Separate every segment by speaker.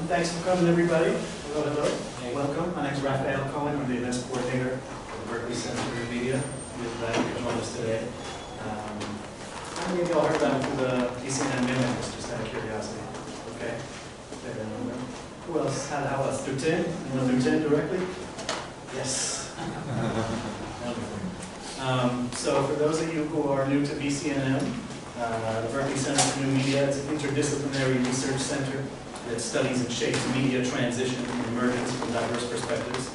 Speaker 1: Thanks for coming, everybody. Hello, hello. Hey. Welcome. My name is Raphael Cohen. I'm the events coordinator for the Berkeley Center for New Media. We're glad you could join us today. How many of y'all heard about it through the BCNN memos, just out of curiosity? Okay. Who else? How else? Through Tim? You know through Tim directly? Yes. So for those of you who are new to BCNN, the Berkeley Center for New Media is an interdisciplinary research center that studies and shapes media transition and emergence from diverse perspectives.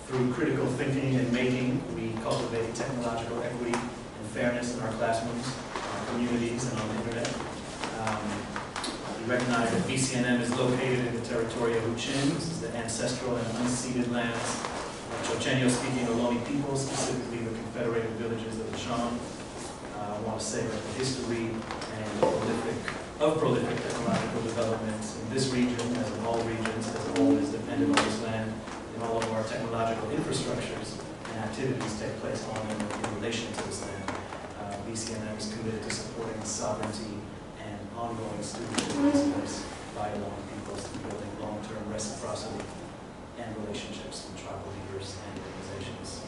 Speaker 1: Through critical thinking and making, we cultivate technological equity and fairness in our classrooms, our communities, and on the internet. We recognize that BCNM is located in the territory of Uchin. This is the ancestral and unceded lands of Chochenyo-speaking Ohlone people, specifically the Confederated villages of the Shan. I want to say that the history and prolific technological developments in this region, as in all regions, as a whole, is dependent on this land, and all of our technological infrastructures and activities take place on and in relation to this land. BCNM is committed to supporting sovereignty and ongoing stewardship of this place by Ohlone peoples through building long-term reciprocity and relationships with tribal leaders and organizations.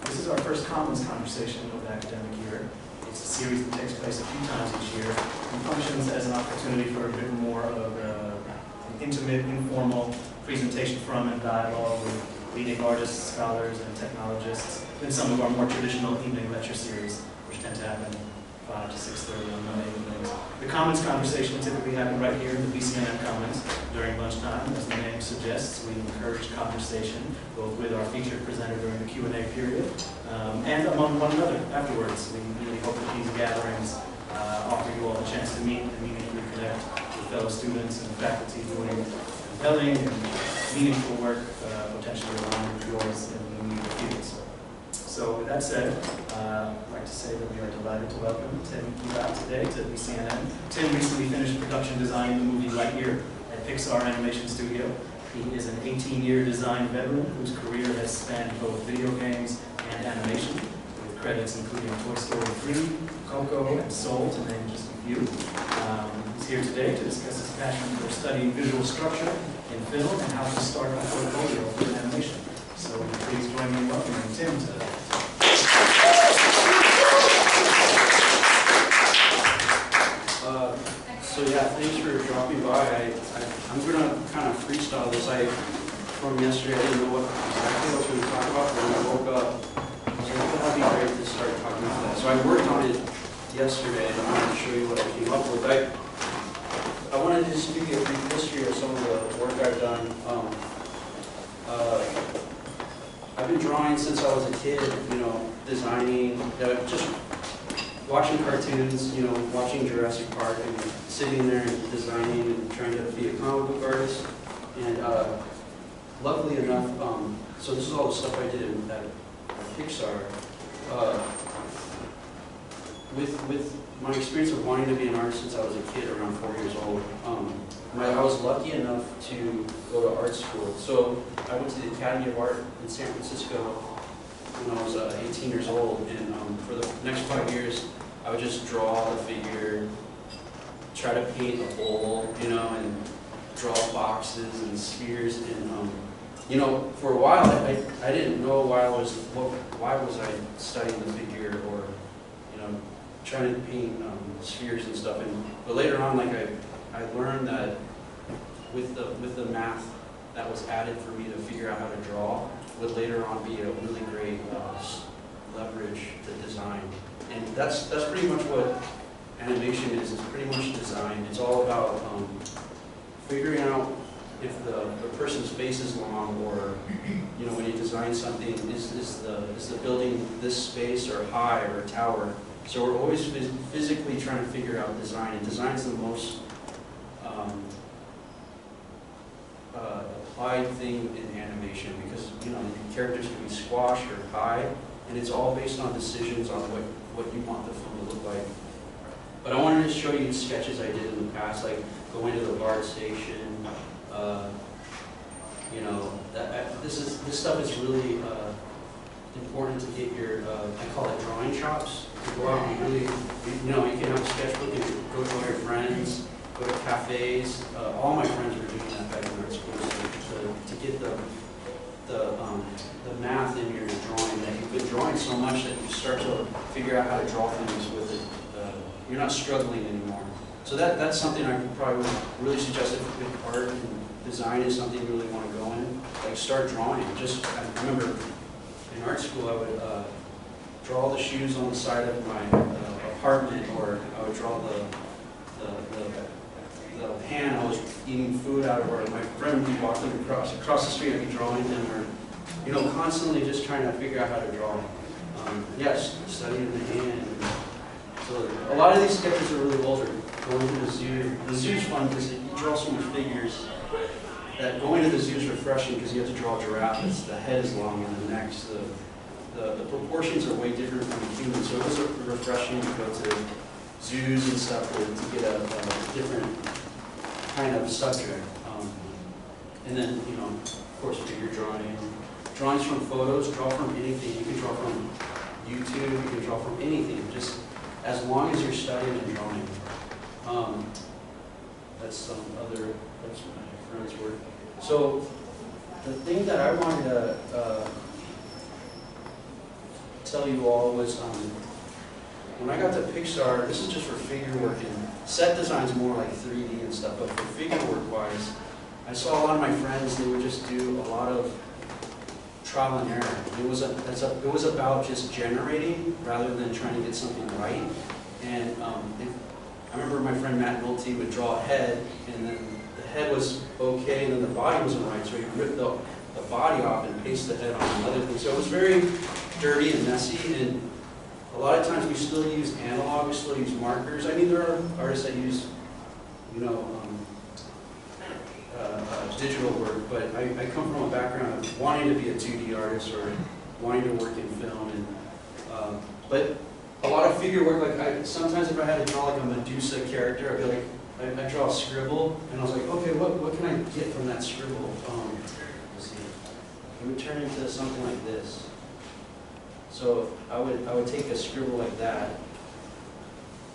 Speaker 1: This is our first Commons conversation of the academic year. It's a series that takes place a few times each year and functions as an opportunity for a bit more of an intimate, informal presentation from and dialogue with leading artists, scholars, and technologists than some of our more traditional evening lecture series, which tend to happen 5 to 6:30 on Monday evenings. The Commons conversation typically happen right here in the BCNM Commons during lunchtime. As the name suggests, we encourage conversation both with our featured presenter during the Q&A period and among one another afterwards. We really hope that these gatherings offer you all a chance to meet and meaningfully connect with fellow students and faculty doing compelling and meaningful work potentially aligned with yours in the media fields. So with that said, I'd like to say that we are delighted to welcome Tim Evatt today to BCNN. Tim recently finished production designing the movie Lightyear at Pixar Animation Studio. He is an 18-year design veteran whose career has spanned both video games and animation, with credits including Toy Story 3, Coco, and Soul, to name just a few. He's here today to discuss his passion for studying visual structure in film and how to start a portfolio for animation. So please join me in welcoming Tim today.
Speaker 2: So yeah, thanks for dropping by. I'm going to kind of freestyle this. From yesterday, I didn't know exactly what I was going to talk about, but when I woke up, I was like, that'd be great to start talking about that. So I worked on it yesterday, and I wanted to show you what I came up with. I wanted to just give you a brief history of some of the work I've done. I've been drawing since I was a kid, designing, just watching cartoons, watching Jurassic Park and sitting there and designing and trying to be a comic book artist. And luckily enough, so this is all the stuff I did at Pixar. With my experience of wanting to be an artist since I was a kid, around 4 years old, I was lucky enough to go to art school. So I went to the Academy of Art in San Francisco when I was 18 years old, and for the next 5 years, I would just draw the figure, try to paint a bowl, and draw boxes and spheres. And for a while, I didn't know why was I studying the figure or trying to paint spheres and stuff. But later on, I learned that with the math that was added for me to figure out how to draw would later on be a really great leverage to design. And that's pretty much what animation is. It's pretty much design. It's all about figuring out if the person's face is long, or when you design something, is the building this space or high or a tower. So we're always physically trying to figure out design, and design's the most applied thing in animation, because the characters can be squashed or high, and it's all based on decisions on what you want the film to look like. But I wanted to show you sketches I did in the past, like going to the BART station. This stuff is really important to get your, I call it drawing chops. To go out and really, you can have a sketchbook and go to all your friends go to cafes. All my friends were doing that back in art school, so to get the math in your drawing, that you've been drawing so much that you start to figure out how to draw things with it. You're not struggling anymore. So that's something I probably would really suggest if art and design is something you really want to go in. Like start drawing. I remember in art school I would draw the shoes on the side of my apartment, or I would draw the pan I was eating food out of, or my friend would be walking across the street, I'd be drawing him, or constantly just trying to figure out how to draw. Yes, studying the hand. So a lot of these sketches are really older. Going to the zoo. The zoo's fun because you draw so many figures that going to the zoo is refreshing because you have to draw a giraffe. The head is long and the neck's the proportions are way different from a human. So it was refreshing to go to zoos and stuff to get a different kind of subject. And then, of course, figure drawing. Drawings from photos, draw from anything. You can draw from YouTube, you can draw from anything, just as long as you're studying and drawing. That's my friend's work. So the thing that I wanted to tell you all was when I got to Pixar, this is just for figure work, and set design's more like 3D and stuff, but for figure work wise, I saw a lot of my friends, they would just do a lot of trial and error. It was about just generating rather than trying to get something right. And I remember my friend Matt Nolte would draw a head, and then the head was okay, and then the body wasn't right, so he ripped the body off and pasted the head on another thing. So it was very dirty and messy, and a lot of times we still use analog, we still use markers. I mean, there are artists that use, digital work, but I come from a background of wanting to be a 2D artist or wanting to work in film, and but a lot of figure work, like sometimes if I had to draw like a Medusa character, I'd be like, I draw a scribble, and I was like, okay, what can I get from that scribble? Let's see, it would turn into something like this. So I would take a scribble like that,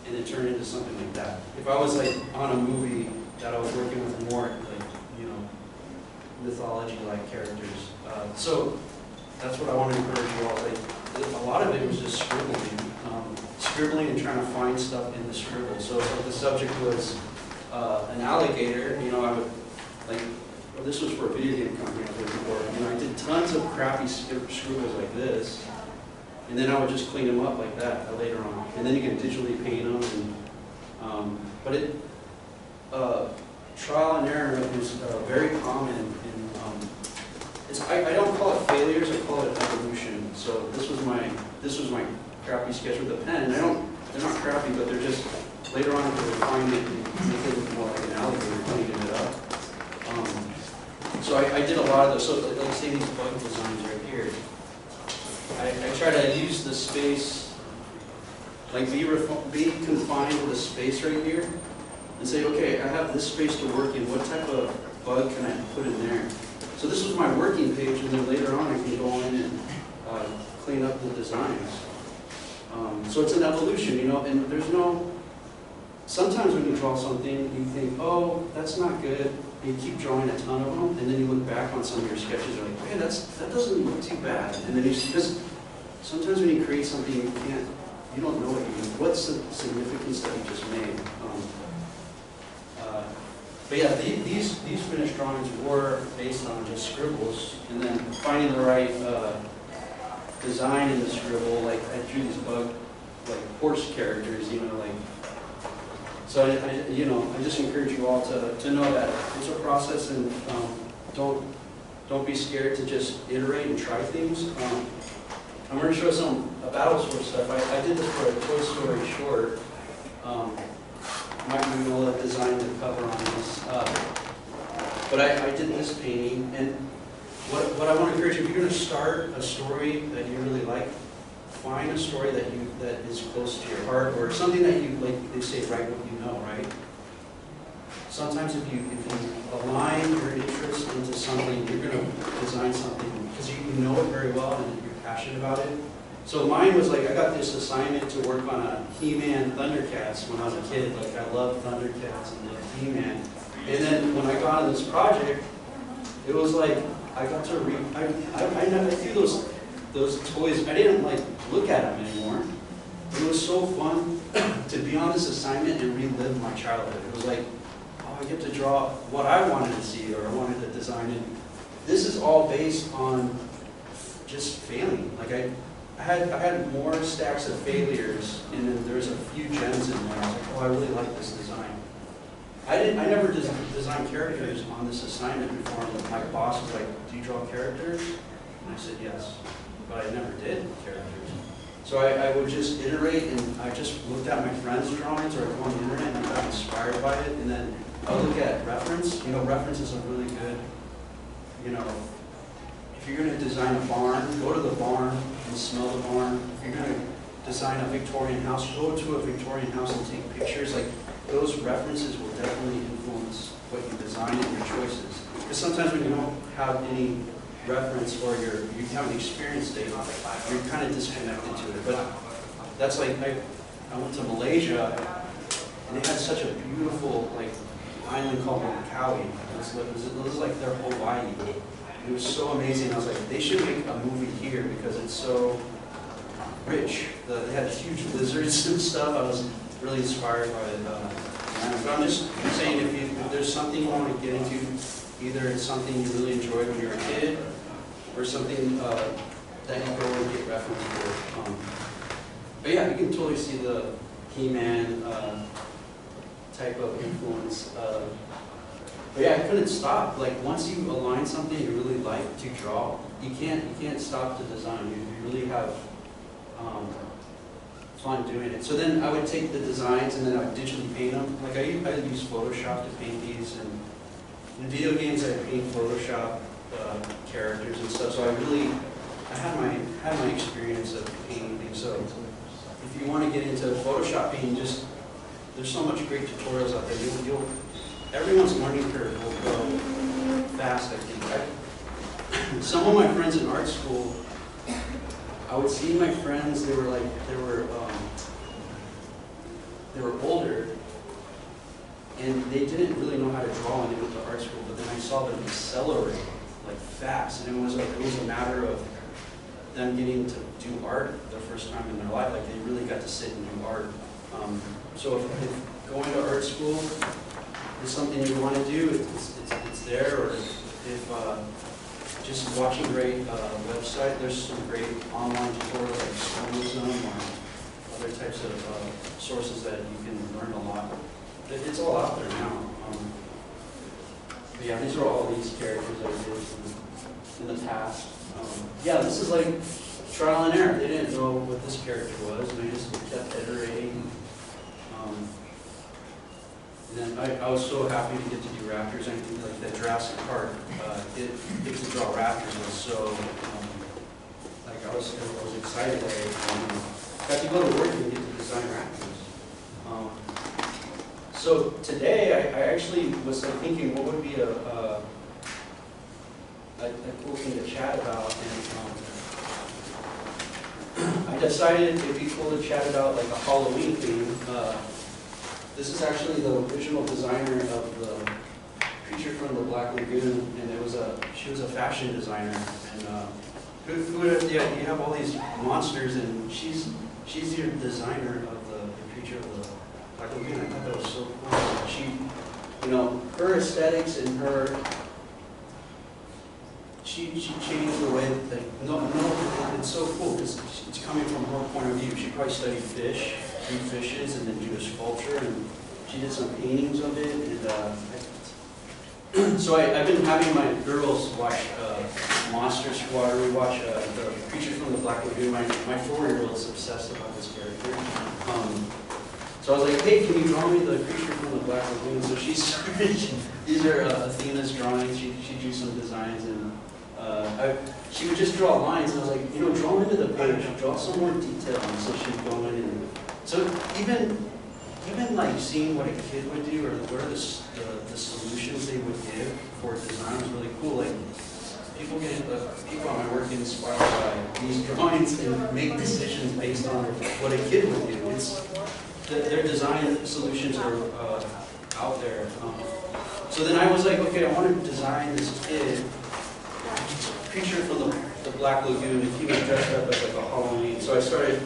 Speaker 2: and then turn it into something like that. If I was like on a movie that I was working with more like mythology-like characters, so that's what I want to encourage you all. Like, a lot of it was just scribbling and trying to find stuff in the scribble. So if the subject was an alligator, I would this was for a video game company I was working for. I did tons of crappy scribbles like this. And then I would just clean them up like that later on. And then you can digitally paint them. And, trial and error is very common. I don't call it failures, I call it evolution. So this was my crappy sketch with a pen. And they're not crappy, but they're just, later on, to refine it and make it look more like an alligator, cleaning it up. So I did a lot of those. So like say these bug designs right here. I try to use the space, like be confined to the space right here, and say, okay, I have this space to work in. What type of bug can I put in there? So this was my working page, and then later on I can go in and clean up the designs. So it's an evolution, and there's no. Sometimes when you draw something, you think, oh, that's not good. And you keep drawing a ton of them, and then you look back on some of your sketches, and you're like, hey, that doesn't look too bad. And then because sometimes when you create something, you don't know what's the significance that you just made. But yeah, these finished drawings were based on just scribbles, and then finding the right design in the scribble. Like I drew these bug, horse characters, So I just encourage you all to know that it's a process, and don't be scared to just iterate and try things. I'm going to show some Battlesworth stuff. I did this for a Toy Story short. Mike Mignola designed the cover on this. But I did this painting, and what I want to encourage you, if you're going to start a story that you really like, find a story that is close to your heart, or something that you like. They say, write what you know, right? Sometimes if you align your interest into something, you're going to design something because you know it very well and you're passionate about it. So mine was like, I got this assignment to work on a He-Man Thundercats when I was a kid. Like, I loved Thundercats and loved He-Man. And then when I got on this project, it was like, I got to I threw those toys, I didn't like look at them anymore. It was so fun to be on this assignment and relive my childhood. It was like, oh, I get to draw what I wanted to see or I wanted to design it. This is all based on just failing. Like I had more stacks of failures, and then there's a few gems in there. I was like, oh, I really like this design. I never designed characters on this assignment before. My boss was like, do you draw characters? And I said, yes. But I never did characters. So I would just iterate, and I just looked at my friends' drawings, or I'd go on the internet and got inspired by it, and then I would look at reference. You know, references are really good. You know, if you're going to design a barn, go to the barn and smell the barn. If you're going to design a Victorian house, go to a Victorian house and take pictures. Like, those references will definitely influence what you design and your choices. Because sometimes when you don't have any reference or you haven't experienced it, you're kind of disconnected to it. But that's like, I went to Malaysia, and they had such a beautiful like island called Langkawi. It was like their Hawaii. It was so amazing. I was like, they should make a movie here because it's so rich. They had huge lizards and stuff. I was really inspired by it. But I'm just saying, if there's something you want to get into, either it's something you really enjoyed when you were a kid, or something that you go and get reference for. But yeah, you can totally see the He-Man type of influence. But yeah, I couldn't stop. Like, once you align something you really like to draw, you can't stop to design. You really have fun doing it. So then I would take the designs and then I would digitally paint them. Like I use Photoshop to paint these, and in video games I paint Photoshop characters and stuff. So I had my experience of painting things. So if you want to get into Photoshop painting, there's so much great tutorials out there. Everyone's learning curve will go fast, I think. Some of my friends in art school, I would see my friends, they were older, and they didn't really know how to draw when they went to art school, but then I saw them accelerate like fast, and it was a matter of them getting to do art the first time in their life. Like, they really got to sit and do art. So if going to art school is something you want to do, it's there. Or if just watching great website, there's some great online tutorials like Scholism or other types of sources that you can learn a lot. It's all out there now. But yeah, these are all these characters I did in the past. Yeah, this is like trial and error. They didn't know what this character was, and they just kept iterating. And then I was so happy to get to do Raptors. I think like that Jurassic Park, get to draw Raptors was so, like I was excited. I got to go to work and get to design Raptors. So today I actually was thinking what would be a cool thing to chat about, and I decided it'd be cool to chat about like a Halloween theme. This is actually the original designer of the Creature from the Black Lagoon, and she was a fashion designer. And you have all these monsters, and she's your designer of the Creature of the Black Lagoon. I thought that was so cool. She, her aesthetics and her, she changed the way that it's so cool because it's coming from her point of view. She probably studied fish. Fishes and then do a sculpture, and she did some paintings of it. And so I've been having my girls watch Monster Squad. We watch the Creature from the Black Lagoon. My 4-year-old's obsessed about this character. So I was like, hey, can you draw me the Creature from the Black Lagoon? So these are Athena's drawings. She drew some designs, and she would just draw lines, and I was like, draw them into the page, draw some more detail. And so she'd go in and so even like seeing what a kid would do, or what are the solutions they would give for design was really cool. Like people on my work get inspired by these drawings and make decisions based on what a kid would do. Their design solutions are out there. So then I was like, okay, I want to design this kid creature from the Black Lagoon, if he was dressed up as like a Halloween. So I started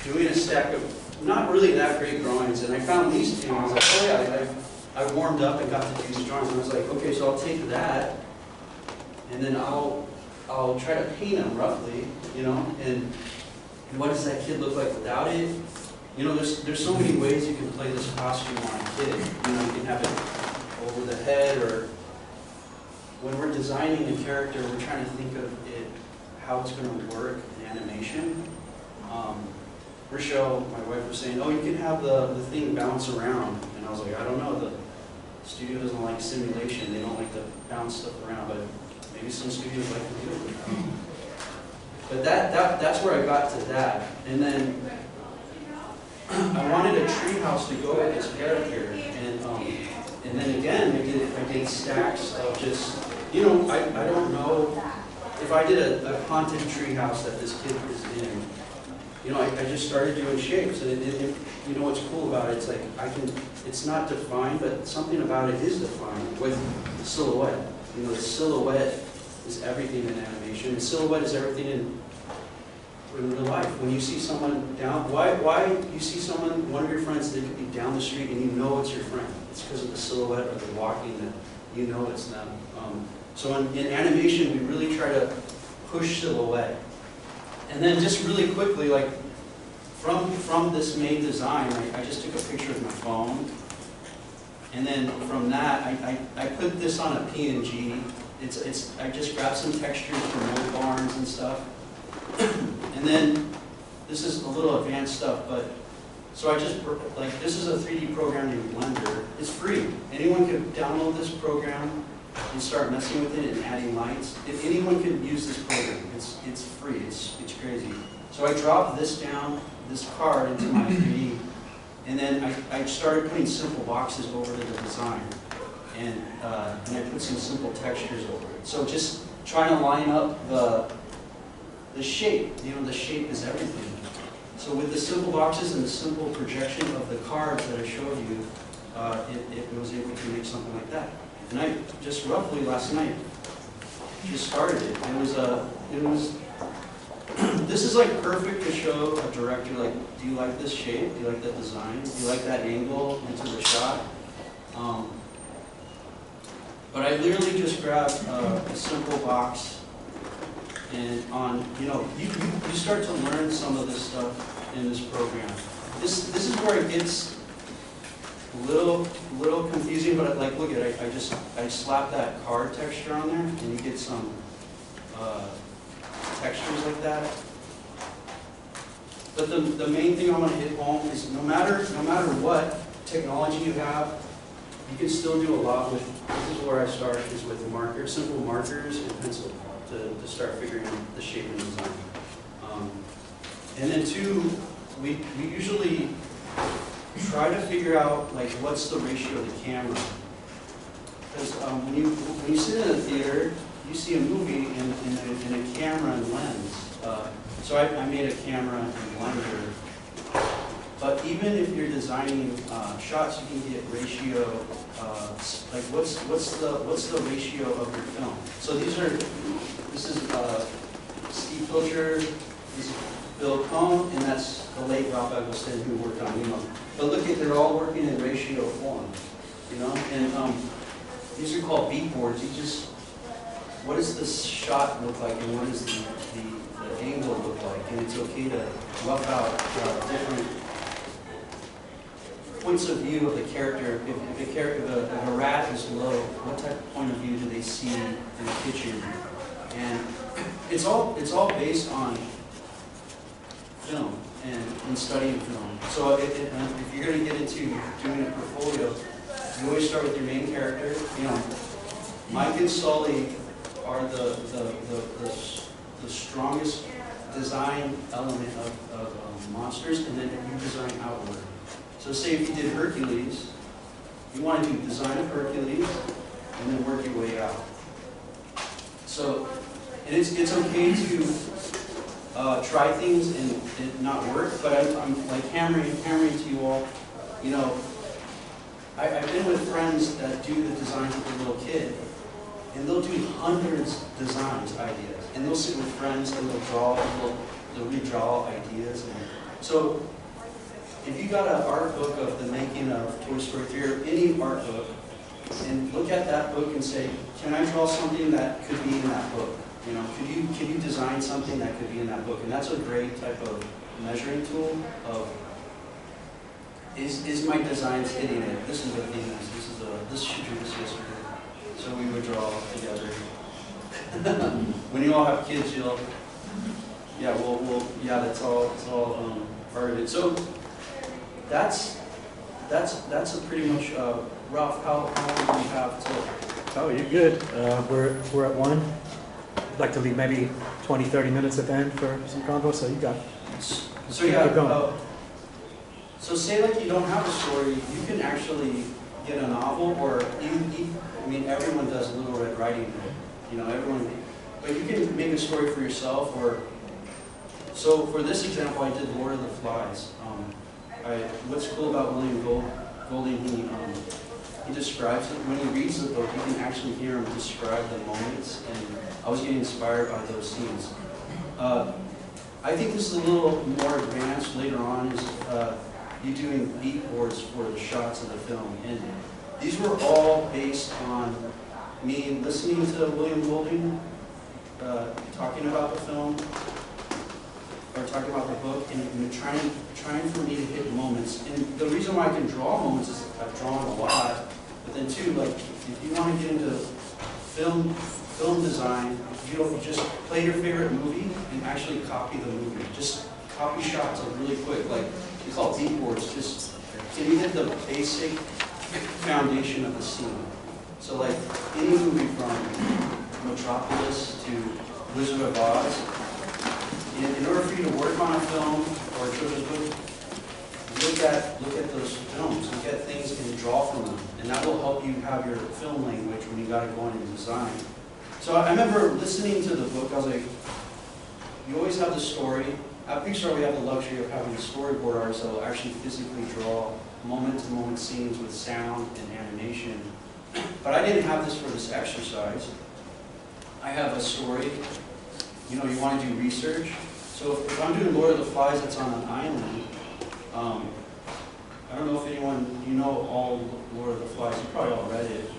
Speaker 2: doing a stack of not really that great drawings, and I found these two, and I was like, oh yeah, I warmed up and got to do these drawings, and I was like, okay, so I'll take that, and then I'll try to paint him roughly, you know, and what does that kid look like without it? You know, there's so many ways you can play this costume on a kid. You know, you can have it over the head, or when we're designing a character, we're trying to think of it, how it's going to work in animation. Rochelle, my wife, was saying, oh, you can have the thing bounce around. And I was like, I don't know, the studio doesn't like simulation. They don't like to bounce stuff around, but maybe some studios like to do it. But that's where I got to that. And then I wanted a treehouse to go with this character. And then again, I did stacks of just, you know, I don't know if I did a haunted treehouse that this kid is in. You know, I just started doing shapes, and you know what's cool about it? It's like it's not defined, but something about it is defined with the silhouette. You know, the silhouette is everything in animation. The silhouette is everything in real life. When you see someone down, why you see someone, one of your friends, they could be down the street and you know it's your friend. It's because of the silhouette or the walking that you know it's them. So in animation, we really try to push silhouette. And then just really quickly, like from this main design, I just took a picture with my phone. And then from that, I put this on a PNG. I just grabbed some textures from old barns and stuff. And then this is a little advanced stuff, but so I just, like, this is a 3D program named Blender. It's free. Anyone can download this program and start messing with it and adding lights. If anyone can use this program, it's free. It's crazy. So I dropped this card into my 3D, and then I started putting simple boxes over the design, and I put some simple textures over it. So just trying to line up the shape. You know, the shape is everything. So with the simple boxes and the simple projection of the cards that I showed you, it was able to make something like that. And I just roughly last night just started it. It was this is like perfect to show a director, like, do you like this shape? Do you like that design? Do you like that angle into the shot? But I literally just grabbed a simple box, and you know, you start to learn some of this stuff in this program. This is where it gets a little confusing, but like, look at it, I slap that card texture on there, and you get some textures like that. But the main thing I want to hit home is no matter what technology you have, you can still do a lot with. This is where I start, is with markers, simple markers and pencil to start figuring out the shape and design. And then two, we usually try to figure out, like, what's the ratio of the camera. Because when you sit in a theater, you see a movie in a camera and lens. So I made a camera and Blender. But even if you're designing shots, you can get ratio. Like what's the ratio of your film? So this is Steve Pilcher, this is Bill Cohn, and that's the late Ralph Eggleston who worked on Nemo. But look at, they're all working in ratio form, you know. And these are called beat boards. You just, what does this shot look like, and what does the angle look like? And it's okay to rough out different points of view of the character. If a rat is low, what type of point of view do they see in the kitchen? And it's all based on film and studying film. So if you're going to get into doing a portfolio, you always start with your main character. You know, Mike and Sully are the strongest design element of monsters, and then you design outward. So say if you did Hercules, you want to do design of Hercules and then work your way out. So, and it's okay to try things and it not work, but I'm like hammering to you all, you know, I've been with friends that do the designs with a little kid, and they'll do hundreds of designs, ideas, and they'll sit with friends and they'll redraw ideas. And so if you got an art book of the making of Toy Story 3 or any art book, and look at that book and say, can I draw something that could be in that book? You know, can you design something that could be in that book? And that's a great type of measuring tool of, is my design hitting it? This is the thing, this should do this yesterday. So we would draw together. When you all have kids, you'll, yeah, yeah, that's all part of it. So that's a pretty much, Ralph, how long do we have to?
Speaker 3: Oh, you're good. We're at 1. I'd like to leave maybe 20, 30 minutes at the end for some convo, so you got it.
Speaker 2: So yeah, so say like you don't have a story, you can actually get a novel, or I mean, everyone does Little Red Riding Hood, you know, everyone, but you can make a story for yourself, or, so for this example, I did Lord of the Flies. What's cool about William Golding, he describes it, when he reads the book, you can actually hear him describe the moments, and I was getting inspired by those scenes. I think this is a little more advanced later on, is you doing beat boards for the shots of the film. And these were all based on me listening to William Golding talking about the film, or talking about the book, and trying for me to hit moments. And the reason why I can draw moments is I've drawn a lot, but then too, like, if you want to get into film design, you don't just play your favorite movie and actually copy the movie. Just copy shots like really quick, like we call beat boards. Just can you hit the basic foundation of the scene? So like any movie from Metropolis to Wizard of Oz, in order for you to work on a film or a children's book, look at those films, look at things and draw from them, and that will help you have your film language when you got to go in and design. So I remember listening to the book, I was like, you always have the story. At Pixar, we have the luxury of having a storyboard artist that will actually physically draw moment-to-moment scenes with sound and animation. But I didn't have this for this exercise. I have a story. You know, you want to do research. So if I'm doing Lord of the Flies that's on an island, I don't know if anyone, you know all Lord of the Flies, you probably all read it.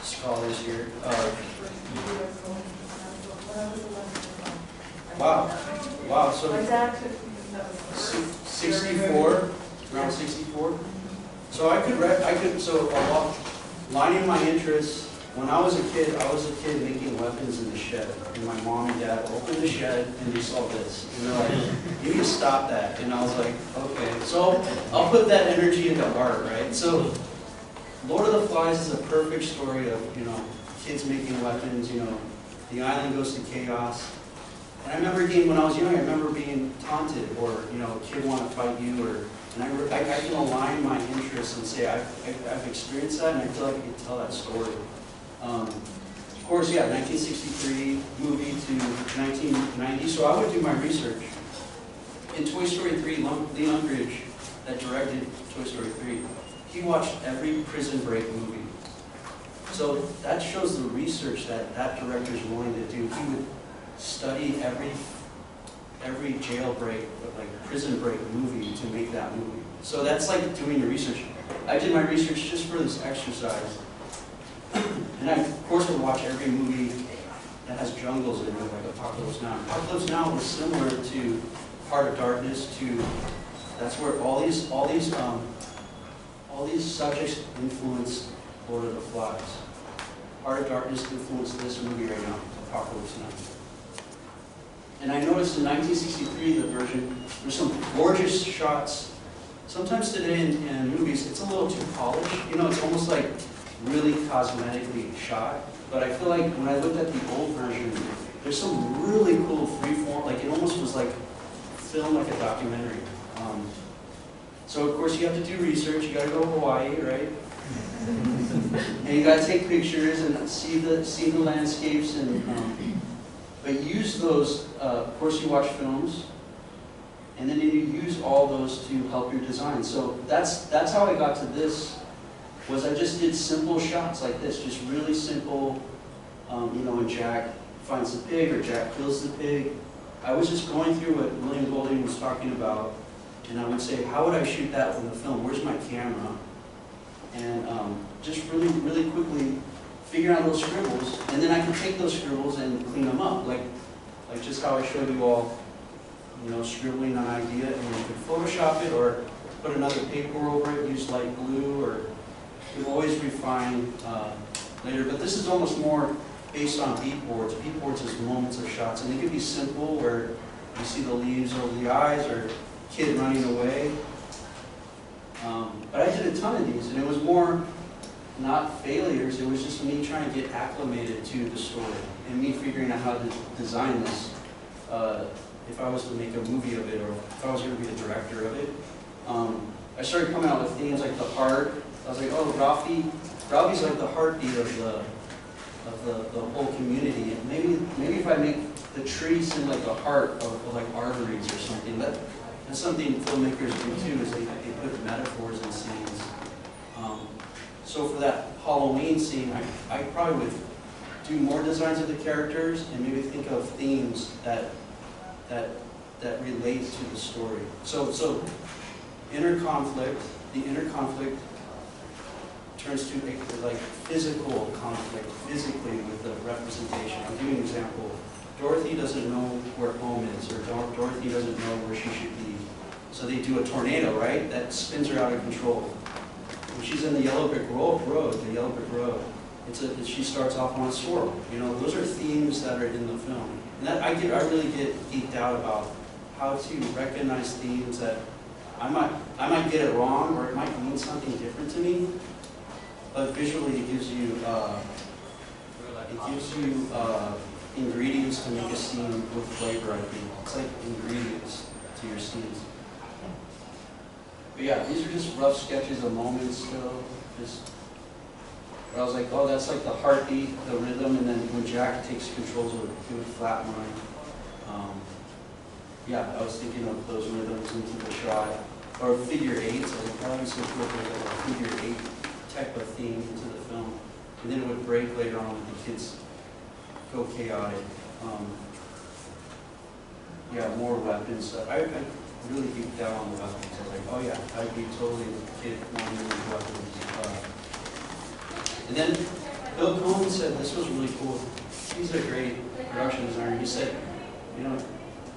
Speaker 2: Scholars here. Wow. So 64, around 64. So lining my interests. When I was a kid making weapons in the shed, and my mom and dad opened the shed and they saw this, and they're like, "You need to stop that." And I was like, "Okay." So I'll put that energy into art, right? So Lord of the Flies is a perfect story of, you know, kids making weapons. You know, the island goes to chaos. And I remember when I was young, I remember being taunted, or, you know, a kid want to fight you, or, and I can align my interests and say I've experienced that, and I feel like I can tell that story. Of course, yeah, 1963 movie to 1990. So I would do my research. In Toy Story 3, Lee Unkrich, that directed Toy Story 3, he watched every Prison Break movie. So that shows the research that director is willing to do. He would study every jailbreak, like prison break movie to make that movie. So that's like doing your research. I did my research just for this exercise. And I, of course, would watch every movie that has jungles in it, like Apocalypse Now. Apocalypse Now was similar to Heart of Darkness. That's where all these subjects influenced Lord of the Flies. Heart of Darkness influenced this movie right now, Apocalypse Now. And I noticed in 1963, the version, there's some gorgeous shots. Sometimes today in movies, it's a little too polished. You know, it's almost like really cosmetically shot. But I feel like when I looked at the old version, there's some really cool freeform, like it almost was like filmed like a documentary. So of course you have to do research. You got to go to Hawaii, right? And you gotta take pictures and see the landscapes but use those, of course you watch films, and then you use all those to help your design. So that's how I got to this, was I just did simple shots like this, just really simple, when Jack finds the pig or Jack kills the pig. I was just going through what William Golding was talking about, and I would say, how would I shoot that in the film? Where's my camera? And just really, really quickly figure out those scribbles, and then I can take those scribbles and clean them up, like just how I showed you all, scribbling an idea, and you could Photoshop it or put another paper over it, use light blue, or you can always refine later. But this is almost more based on beat boards. Beat boards is moments of shots, and they could be simple, where you see the leaves over the eyes, or kid running away. But I did a ton of these, and it was more not failures, it was just me trying to get acclimated to the story, and me figuring out how to design this, if I was to make a movie of it, or if I was going to be the director of it. I started coming out with themes like the heart. I was like, oh, Ralphie's like the heartbeat of the whole community. And maybe if I make the tree seem like the heart of like arteries or something. That's something filmmakers do too, is they put metaphors in scenes. So for that Halloween scene, I probably would do more designs of the characters and maybe think of themes that relate to the story. So inner conflict, the inner conflict turns to like physical conflict, physically with the representation. I'll give you an example. Dorothy doesn't know where home is, or Dorothy doesn't know where she should be. So they do a tornado, right? That spins her out of control. When she's in the yellow brick road, she starts off on a swirl. Those are themes that are in the film. And I really get geeked out about how to recognize themes that I might get it wrong, or it might mean something different to me, but visually it gives you ingredients to make a scene with flavor. I think it's like ingredients to your scenes. But yeah, these are just rough sketches of moments still. I was like, oh, that's like the heartbeat, the rhythm, and then when Jack takes control, it would flatline. I was thinking of those rhythms into the shot. Or figure eights, I was like, how do you put like a figure eight type of theme into the film? And then it would break later on when the kids go chaotic. More weapons stuff. I really geeked out on the weapons. I was like, oh yeah, I'd be totally a kid wanting to use weapons. And then Bill Cohen said this was really cool. He's a great production designer. He said,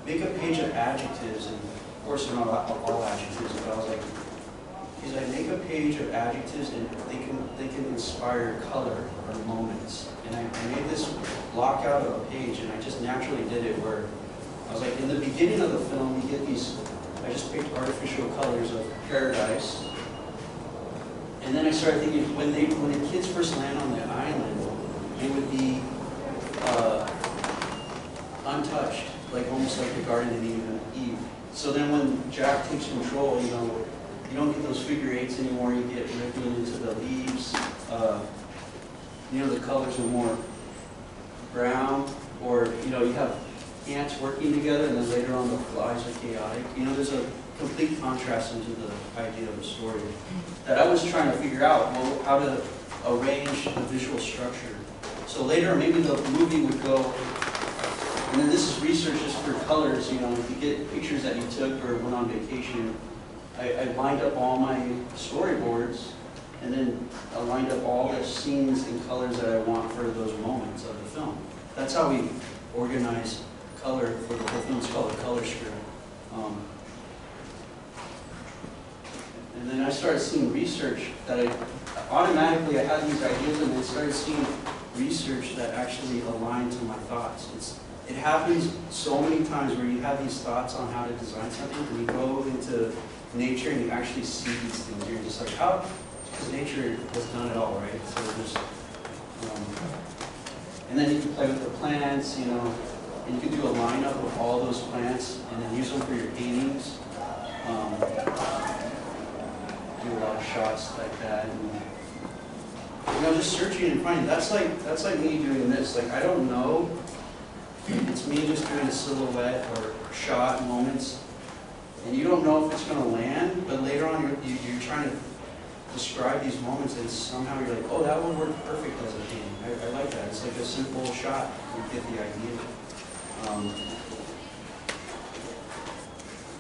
Speaker 2: make a page of adjectives, and of course they're not all adjectives, but I was like, he's like, make a page of adjectives and they can inspire color or moments. And I made this block out of a page, and I just naturally did it where I was like, in the beginning of the film, you get these, I just picked artificial colors of paradise. And then I started thinking, when the kids first land on the island, they would be untouched, like almost like the Garden of Eve. So then when Jack takes control, you don't get those figure eights anymore. You get ripping into the leaves. The colors are more brown, or you have ants working together, and then later on the flies are chaotic. There's a complete contrast into the idea of the story that I was trying to figure out, how to arrange the visual structure. So later, maybe the movie would go, and then this is research just for colors. If you get pictures that you took or went on vacation, I lined up all my storyboards, and then I lined up all the scenes and colors that I want for those moments of the film. That's how we organize color for the whole film. It's called a color script. And then I started seeing research that automatically I had these ideas, and I started seeing research that actually aligned to my thoughts. It happens so many times where you have these thoughts on how to design something, and you go into nature and you actually see these things. You're just like, how? Because nature has done it all, right? So there's, and then you can play with the plants, and you can do a lineup of all those plants, and then use them for your paintings. Do a lot of shots like that. And just searching and finding. That's like me doing this. Like I don't know. It's me just doing a silhouette or shot moments, and you don't know if it's going to land. But later on, you're trying to describe these moments, and somehow you're like, oh, that one worked perfect as a theme. I like that. It's like a simple shot. You get the idea.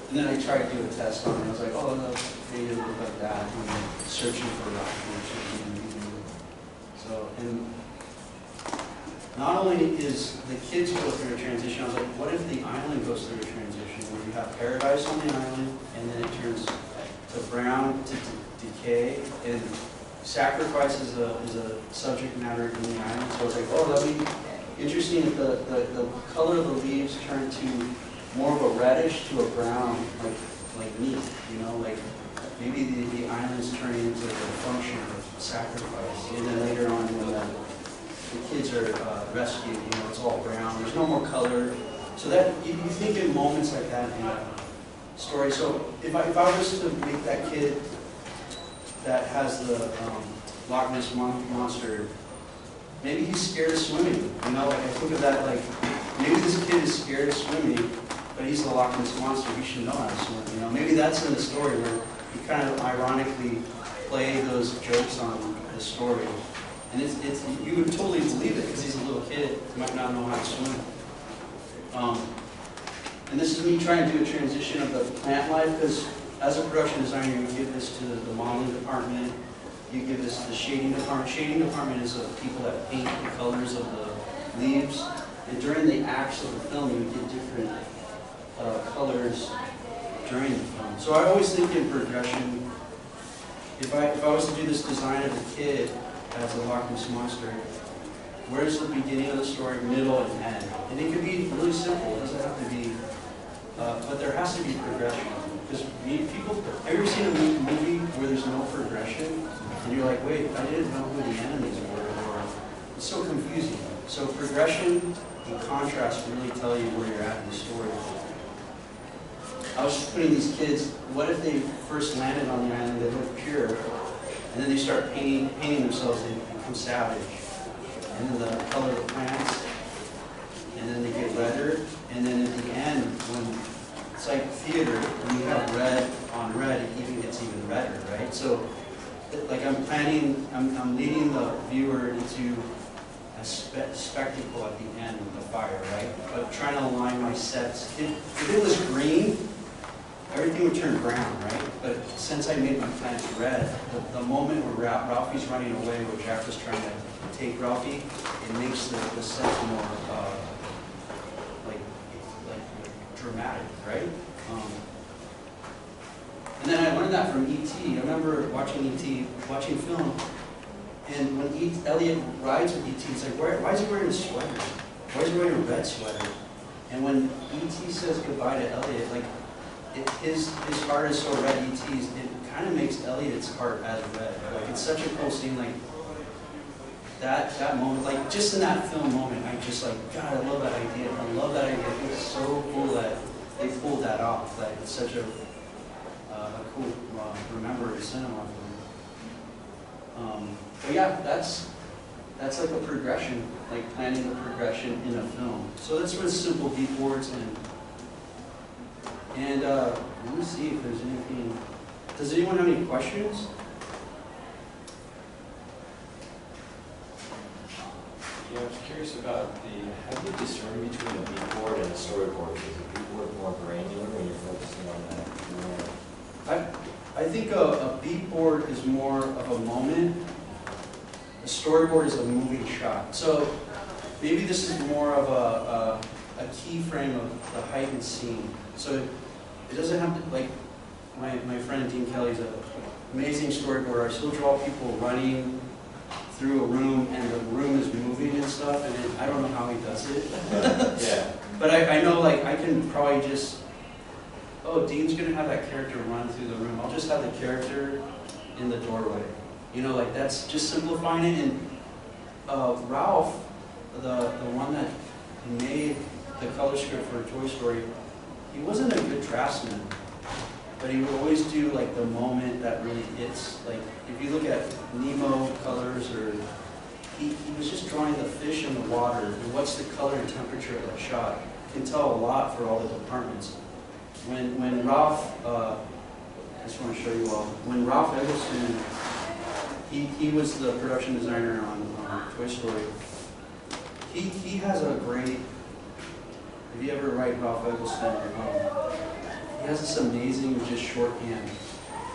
Speaker 2: And then I tried to do a test on it. I was like, oh, no, maybe it look like that. And then searching for rock formation. So, and not only is the kids go through a transition, I was like, what if the island goes through a transition where you have paradise on the island, and then it turns to brown, to decay, and sacrifice is a subject matter in the island. So I was like, oh, that'd be interesting if the color of the leaves turn to more of a reddish to a brown, like meat, you know, like maybe the island's turning into a function of sacrifice. And then later on when the kids are rescued, you know, it's all brown, there's no more color. So that, you think in moments like that in a story. So if I was to make that kid that has the Loch Ness monster, maybe he's scared of swimming, you know, like I think of that, like, maybe this kid is scared of swimming, but he's the Loch Ness monster, he should know how to swim, you know. Maybe that's in the story where you kind of ironically play those jokes on the story. And it's you would totally believe it because he's a little kid, he might not know how to swim. And this is me trying to do a transition of the plant life, because as a production designer, you give this to the modeling department, you give this to the shading department. Shading department is people that paint the colors of the leaves. And during the acts of the film, you get different colors during the film. So I always think in progression. If I was to do this design of the kid as a Loch Ness monster, where's the beginning of the story, middle, and end? And it could be really simple. It doesn't have to be, but there has to be progression. Because people, have you ever seen a movie where there's no progression? And you're like, wait, I didn't know who the enemies were, or it's so confusing. So progression and contrast really tell you where you're at in the story. I was just putting these kids, what if they first landed on the island, they look pure, and then they start painting themselves, they become savage. And then the color of the plants, and then they get redder, and then at the end, when it's like theater, when you have red on red, it even gets even redder, right? So, like I'm leading the viewer into a spectacle at the end with the fire, right? But trying to align my sets. If it was green, everything would turn brown, right? But since I made my plants red, the moment where Ralphie's running away, where Jack was trying to take Ralphie, it makes the sets more like dramatic, right? And then I learned that from E.T. I remember watching E.T., watching film, and when Elliot rides with E.T., it's like, why is he wearing a sweater? Why is he wearing a red sweater? And when E.T. says goodbye to Elliot, like, his heart is so red, E.T.'s, it kind of makes Elliot's heart as red. Like, it's such a cool scene, like, that moment, like, just in that film moment, I'm just like, God, I love that idea. I love that idea. It's so cool that they pulled that off. Like, it's such a cool remembered cinema film. But yeah, that's like a progression, like planning a progression in a film. So that's with simple beat boards and let me see if there's anything. Does anyone have any questions?
Speaker 4: Yeah, I was curious about how do you discern between a beat board and a storyboard? Is a beat board more granular when you're focusing on that?
Speaker 2: I think a beat board is more of a moment. A storyboard is a moving shot. So maybe this is more of a key frame of the heightened scene. So it doesn't have to, like, my friend Dean Kelly's an amazing storyboard artist. He'll draw people running through a room and the room is moving and stuff, and I don't know how he does it.
Speaker 4: Yeah.
Speaker 2: But I know, like, I can probably just, oh, Dean's gonna have that character run through the room. I'll just have the character in the doorway. You know, like, that's just simplifying it. And Ralph, the one that made the color script for Toy Story, he wasn't a good draftsman. but he would always do like the moment that really hits. Like if you look at Nemo colors, or he was just drawing the fish in the water and what's the color and temperature of that shot. You can tell a lot for all the departments. When Ralph, I just want to show you all, when Ralph Eggleston, he was the production designer on Toy Story. He has a great, if you ever write Ralph Eggleston, he has this amazing just shorthand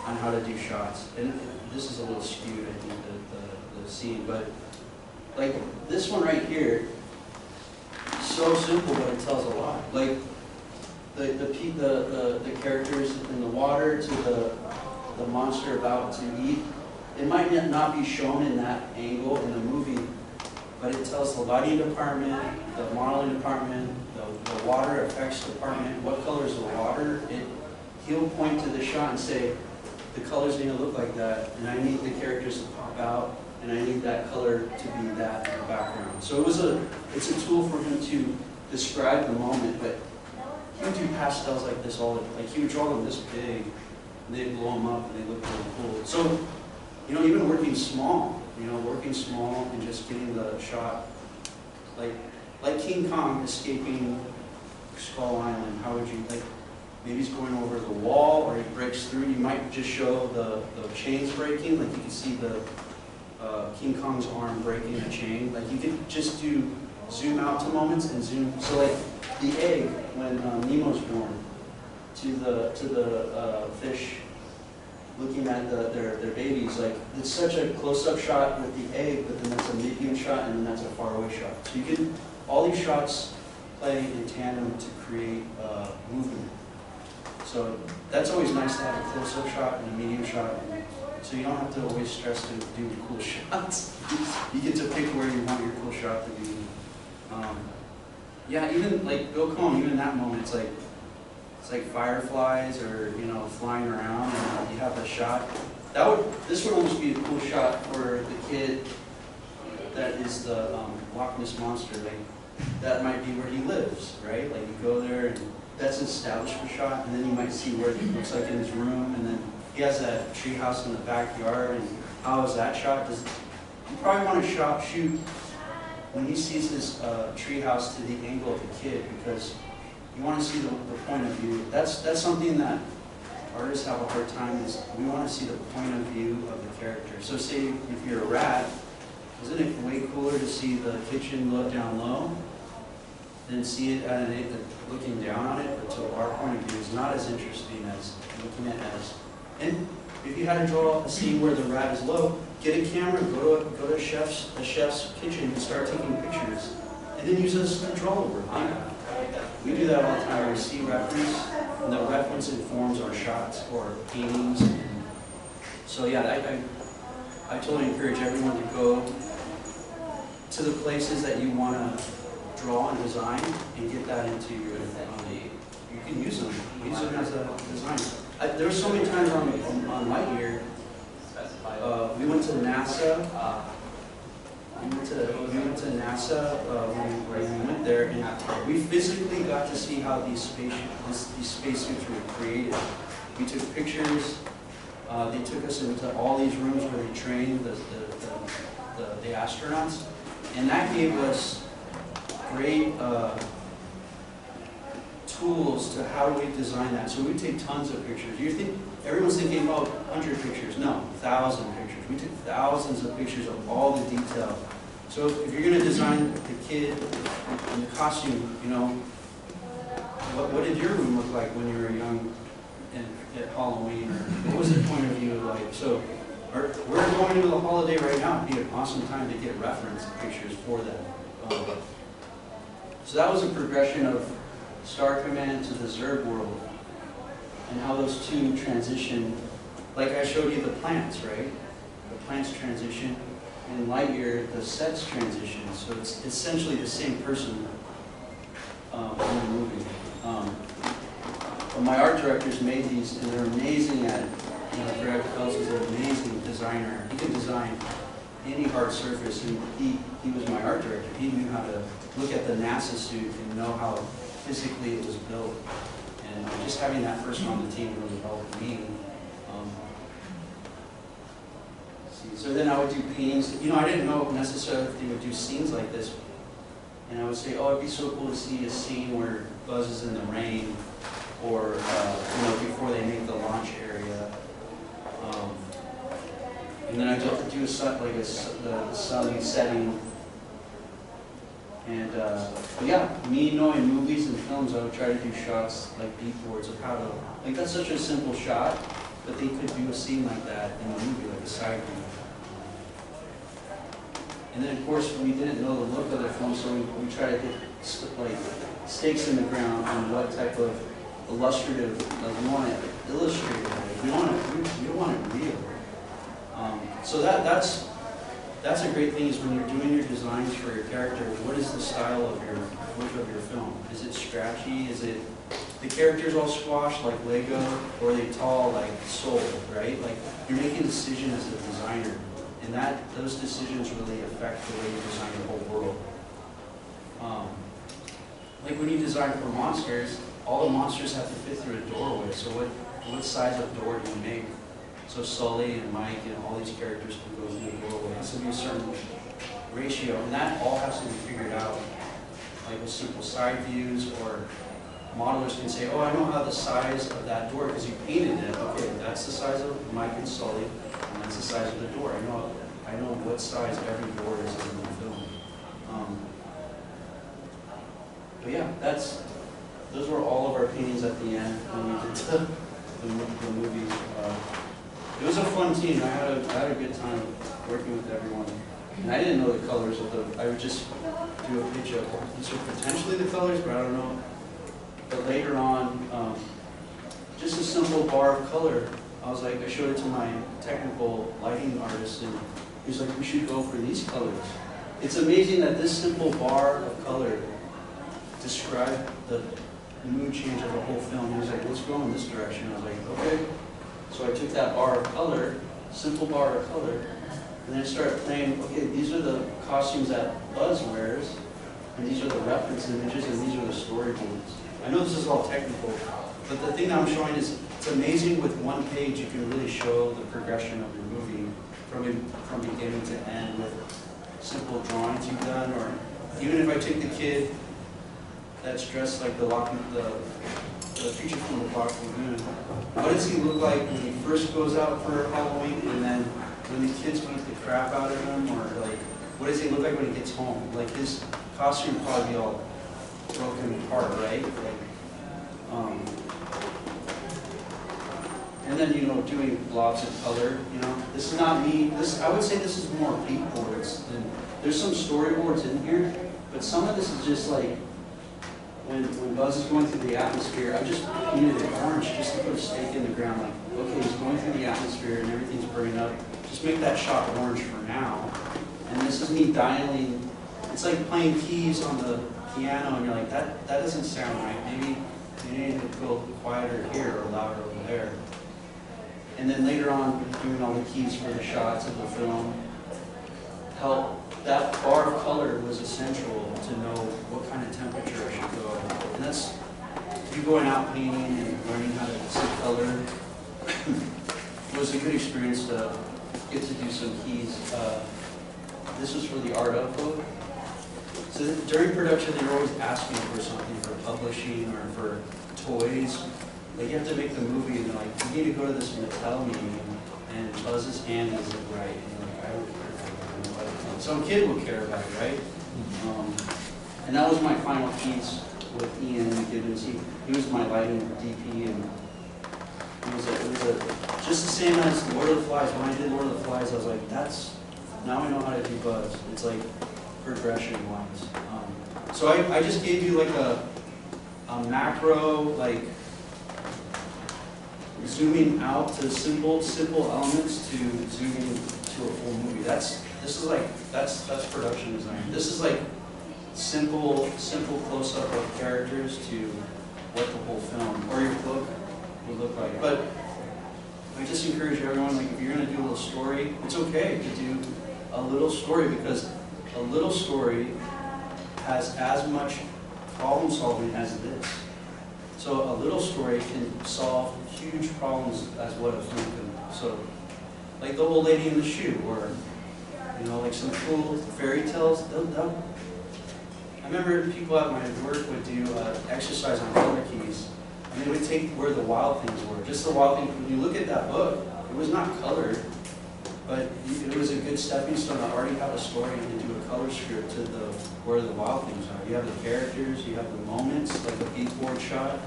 Speaker 2: on how to do shots. And this is a little skewed, I think, the scene, but like this one right here, so simple, but it tells a lot. Like the characters in the water to the monster about to eat. It might not be shown in that angle in the movie, but it tells the lighting department, the modeling department, the water effects department, what color is the water. He'll point to the shot and say, the colors need to look like that, and I need the characters to pop out, and I need that color to be that in the background. So it's a tool for him to describe the moment, but he would do pastels like this like he would draw them this big, and they'd blow them up, and they look really cool. So, even working small, and just getting the shot, like King Kong escaping Skull Island. How would you, maybe he's going over the wall, or he breaks through. You might just show the chains breaking, like you can see the King Kong's arm breaking a chain. Like you could just zoom out to moments and zoom. So like the egg when Nemo's born, to the fish looking at their babies, like it's such a close-up shot with the egg, but then that's a medium shot, and then that's a faraway shot. So you can, all these shots play in tandem to create movement. So that's always nice to have a close-up shot and a medium shot, so you don't have to always stress to do cool shots. You get to pick where you want your cool shot to be. Yeah, even like Bill Cohen, even in that moment, it's like fireflies or flying around, and you have the shot. This would almost be a cool shot for the kid that is the Loch Ness monster. Like that might be where he lives, right? Like you go there, and that's an establishment shot, and then you might see where it looks like in his room, and then he has that tree house in the backyard. And how is that shot? You probably want to shoot when he sees his tree house to the angle of the kid, because you want to see the point of view. That's something that artists have a hard time, is we want to see the point of view of the character. So say if you're a rat, isn't it way cooler to see the kitchen look down low than see it at looking down on it? But to our point of view, is not as interesting as looking at it as. And if you had to draw a scene where the rat is low, get a camera, go to a chef's kitchen and start taking pictures, and then use it as a control over. We do that all the time. We see reference, and the reference informs our shots or paintings. And so yeah, I totally encourage everyone to go to the places that you want to draw and design, and get that into your. You can use them. Use them as a design. There were so many times on Lightyear. We went to NASA. We went to NASA when we went there, and we physically got to see how these spacesuits were created. We took pictures. They took us into all these rooms where they trained the astronauts, and that gave us great tools to how do we design that. So we take tons of pictures. You think everyone's thinking, 100 pictures? No, 1,000 pictures. We took thousands of pictures of all the detail. So if you're going to design the kid and the costume, what did your room look like when you were young and at Halloween? Or what was the point of view like? So we're going into the holiday right now. It'd be an awesome time to get reference pictures for that. So that was a progression of Star Command to the Zerg world, and how those two transition. Like I showed you the plants, right? The plants transition. In Lightyear, the sets transition. So it's essentially the same person in the movie. But my art directors made these, and they're amazing at it. Greg Phelps is an amazing designer. He can design any hard surface, and he was my art director. He knew how to look at the NASA suit and know how physically it was built. And just having that person on the team really helped me. So then I would do paintings. You know, I didn't know necessarily if they would do scenes like this. And I would say, oh, it'd be so cool to see a scene where Buzz is in the rain, or you know, before they make the launch area. And then I'd have to do the sun setting. And but yeah, me knowing movies and films, I would try to do shots like beat boards of how to, like, that's such a simple shot, but they could do a scene like that in a movie, like a side view. And then of course we didn't know the look of the film, so we tried to get like stakes in the ground on what type of illustrative, like we want it illustrated, like we don't want it real. So that's a great thing, is when you're doing your designs for your character, what is the style of your film? Is it scratchy? Is it the characters all squashed like Lego, or are they tall like Soul, right? Like, you're making a decision as a designer, and those decisions really affect the way you design the whole world. Like when you design for monsters, all the monsters have to fit through a doorway. So what size of door do you make? So Sully and Mike and all these characters can go through the doorway. It has to be a certain ratio, and that all has to be figured out. Like with simple side views, or modelers can say, oh, I know how the size of that door, because you painted it. Okay, that's the size of Mike and Sully, and that's the size of the door. I know what size every door is in the film. But yeah, those were all of our paintings at the end when we did the movie. It was a fun team. I had a good time working with everyone. And I didn't know the colors of I would just do a pitch of, these are potentially the colors, but I don't know. But later on, just a simple bar of color, I showed it to my technical lighting artist, and he was like, we should go for these colors. It's amazing that this simple bar of color described the mood change of the whole film. He was like, let's go in this direction. I was like, okay. So I took that bar of color, simple bar of color, and then I started playing, okay, these are the costumes that Buzz wears, and these are the reference images, and these are the storyboards. I know this is all technical, but the thing that I'm showing is, it's amazing with one page you can really show the progression of your movie from beginning to end with simple drawings you've done, or even if I take the kid that's dressed like the creature from the Black Lagoon, what does he look like when he first goes out for Halloween, and then when the kids beat the crap out of him, or like, what does he look like when he gets home? Like, his costume would probably be all broken apart, right? Like, and then, you know, doing blobs of color, you know. This is not me. I would say this is more beat boards than, there's some storyboards in here, but some of this is just like, when Buzz is going through the atmosphere, I just painted it orange just to put a stake in the ground, like, okay, he's going through the atmosphere and everything's burning up. Just make that shot orange for now. And this is me dialing. It's like playing keys on the piano, and you're like, that doesn't sound right. Maybe you need to go quieter here or louder over there. And then later on, doing all the keys for the shots of the film. That bar of color was essential to know what kind of temperature I should go. And that's, you going out painting and learning how to see color. It was a good experience to get to do some keys. This was for the Art Of book. So during production, they were always asking for something for publishing or for toys. Like, you have to make the movie, and they're like, you need to go to this Mattel meeting, and Buzz's hand isn't right. And like, I don't care. Some kid will care about it, right? And that was my final piece with Ian Gibbons. He was my lighting DP, and it was just the same as Lord of the Flies. When I did Lord of the Flies, I was like, now I know how to do Buzz. It's like progression-wise. So I just gave you like a macro, like, zooming out to simple elements to zooming to a full movie. That's production design. This is like simple close-up of characters to what the whole film or your book would look like. But I just encourage everyone, like, if you're going to do a little story, it's okay to do a little story, because a little story has as much problem solving as this. So a little story can solve huge problems as what a film can. So, like the old lady in the shoe, or you know, like some cool fairy tales. I remember people at my work would do exercise on color keys, and they would take where the wild things were. Just the wild things. When you look at that book, it was not colored, but it was a good stepping stone to already have a story and do a color script to where the wild things are. You have the characters, you have the moments, like a beatboard shot.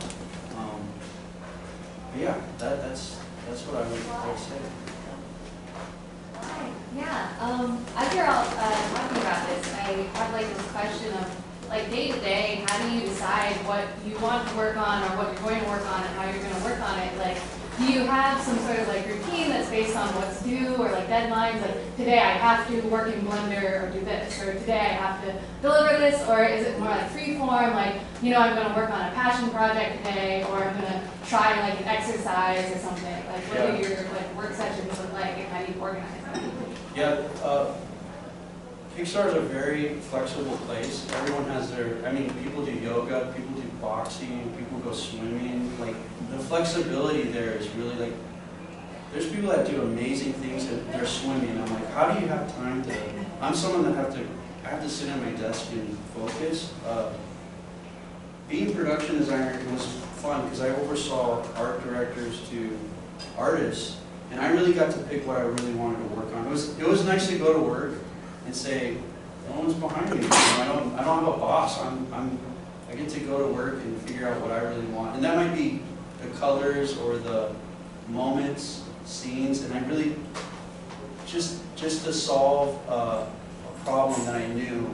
Speaker 2: But yeah, that's what I would say.
Speaker 5: Yeah, as you're all talking about this, I have like this question of like day to day, how do you decide what you want to work on or what you're going to work on and how you're going to work on it? Like, do you have some sort of like routine that's based on what's due or like deadlines? Like today I have to work in Blender or do this, or today I have to deliver this, or is it more like free form? Like, you know, I'm going to work on a passion project today, or I'm going to try like an exercise or something. Like, what do your like work sessions look like, and how do you organize them?
Speaker 2: Yeah, Pixar is a very flexible place. Everyone has their, I mean, people do yoga, people do boxing, people go swimming. Like, the flexibility there is really like, there's people that do amazing things and they're swimming. I'm like, how do you have time to, I'm someone that I have to sit at my desk and focus. Being production designer, it was fun because I oversaw art directors to artists, and I really got to pick what I really wanted to work on. It was nice to go to work and say, no one's behind me. You know, I don't have a boss. I get to go to work and figure out what I really want, and that might be the colors or the moments, scenes, and I really just to solve a problem that I knew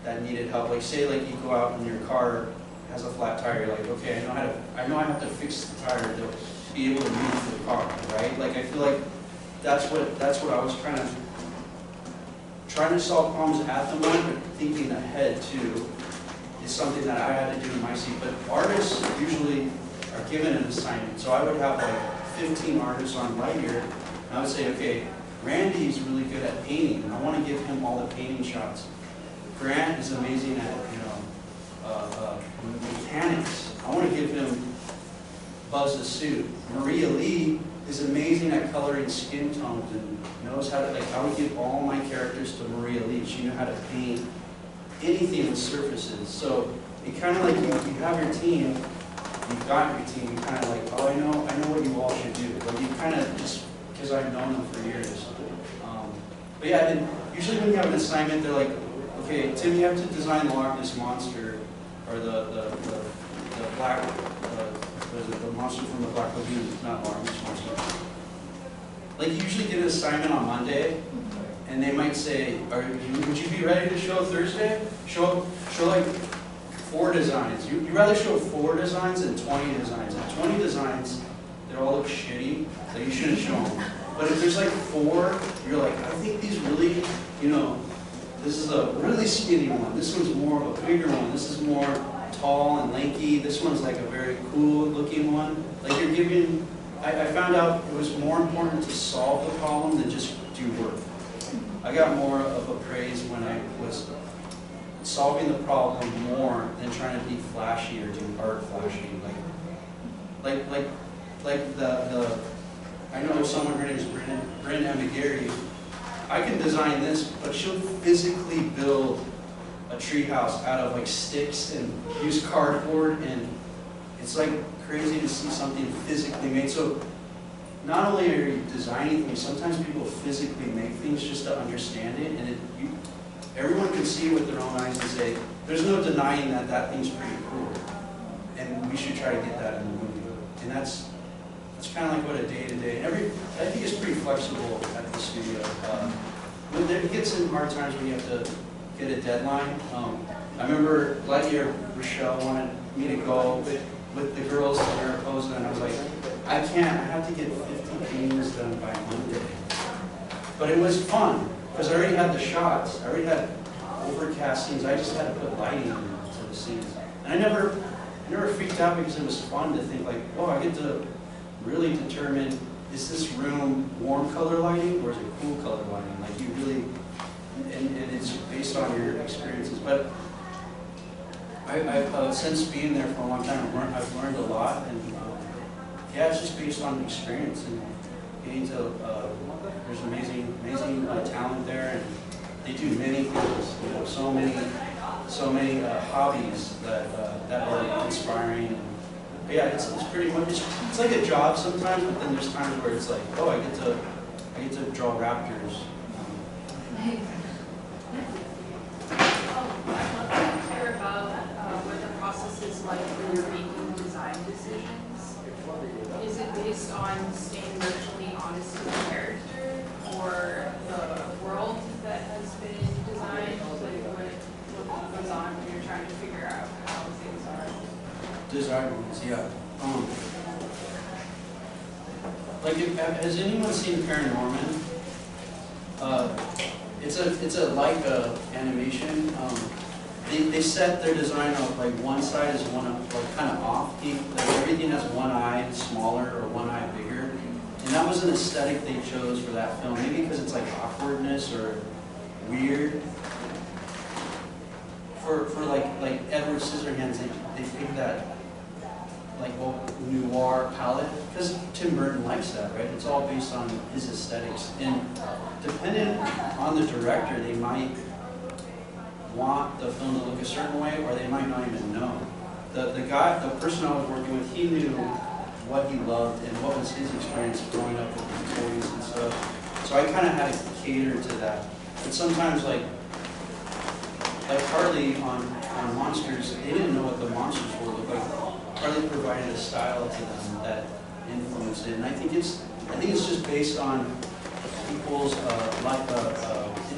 Speaker 2: that needed help. Like say, like you go out and your car has a flat tire. You're like, okay, I know I have to fix the tire to be able to move the car, right? Like I feel like that's what I was trying to solve problems at the moment, but thinking ahead too is something that I had to do in my seat. But artists usually are given an assignment. So I would have like 15 artists on Lightyear, and I would say, okay, Randy's really good at painting. I want to give him all the painting shots. Grant is amazing at, mechanics. I want to give him Buzz the suit. Maria Lee is amazing at coloring skin tones and knows how to, like, I would give all my characters to Maria Lee. She knew how to paint anything with surfaces. So it kind of like you have your team, you've got your team, you kind of like, oh, I know what you all should do. Like you kind of just, because I've known them for years. But yeah, and usually when you have an assignment, they're like, okay, Tim, you have to design the Loch Ness Monster, or the black, the monster from the Black Lagoon, not Loch Ness Monster. Like you usually get an assignment on Monday, and they might say, would you be ready to show Thursday? Show like 4 designs. You'd rather show 4 designs than 20 designs. And 20 designs, they all look shitty, so you shouldn't show them. But if there's like 4, you're like, I think these really, this is a really skinny one. This one's more of a bigger one. This is more tall and lanky. This one's like a very cool looking one. Like you're giving, I found out it was more important to solve the problem than just do work. I got more of a praise when I was solving the problem more than trying to be flashy or do art flashy. Like the I know someone, her name is Brenda Amigari. I can design this, but she'll physically build a treehouse out of like sticks and use cardboard, and it's like crazy to see something physically made. So not only are you designing things, sometimes people physically make things just to understand it, and everyone can see it with their own eyes and say, there's no denying that thing's pretty cool, and we should try to get that in the movie. And that's kind of like what a day-to-day, I think it's pretty flexible at the studio. It gets in hard times when you have to get a deadline. I remember Lightyear, Rochelle wanted me to go with the girls to Mariposa, and I was like, I can't, I have to get 50 paintings done by Monday. But it was fun, because I already had the shots, I already had overcast scenes, I just had to put lighting into the scenes. And I never freaked out because it was fun to think like, oh, I get to really determine, is this room warm color lighting or is it cool color lighting? Like you really, and it's based on your experiences. But Since being there for a long time, I've learned a lot, and yeah, it's just based on experience and getting to. There's amazing talent there, and they do many things. You know, so many hobbies that are inspiring. But yeah, it's pretty much it's like a job sometimes, but then there's times where it's like, oh, I get to draw raptors.
Speaker 6: Hear about what the process is like when you're making design decisions. Is it based on staying virtually honest to the character or the world that has been designed? Like what goes on when you're trying to figure out how things are?
Speaker 2: Design ones, yeah. Like, has anyone seen Paranorman? It's a Leica animation. They set their design up like one side is like kind of off. Like everything has one eye smaller or one eye bigger, and that was an aesthetic they chose for that film. Maybe because it's like awkwardness or weird. For like Edward Scissorhands, they picked that like noir palette because Tim Burton likes that, right? It's all based on his aesthetics, and depending on the director, they might want the film to look a certain way, or they might not even know. The person I was working with, he knew what he loved and what was his experience growing up with the toys and stuff. So I kind of had to cater to that. But sometimes, like Harley on Monsters, they didn't know what the monsters would look like. Harley provided a style to them that influenced it, and I think it's just based on people's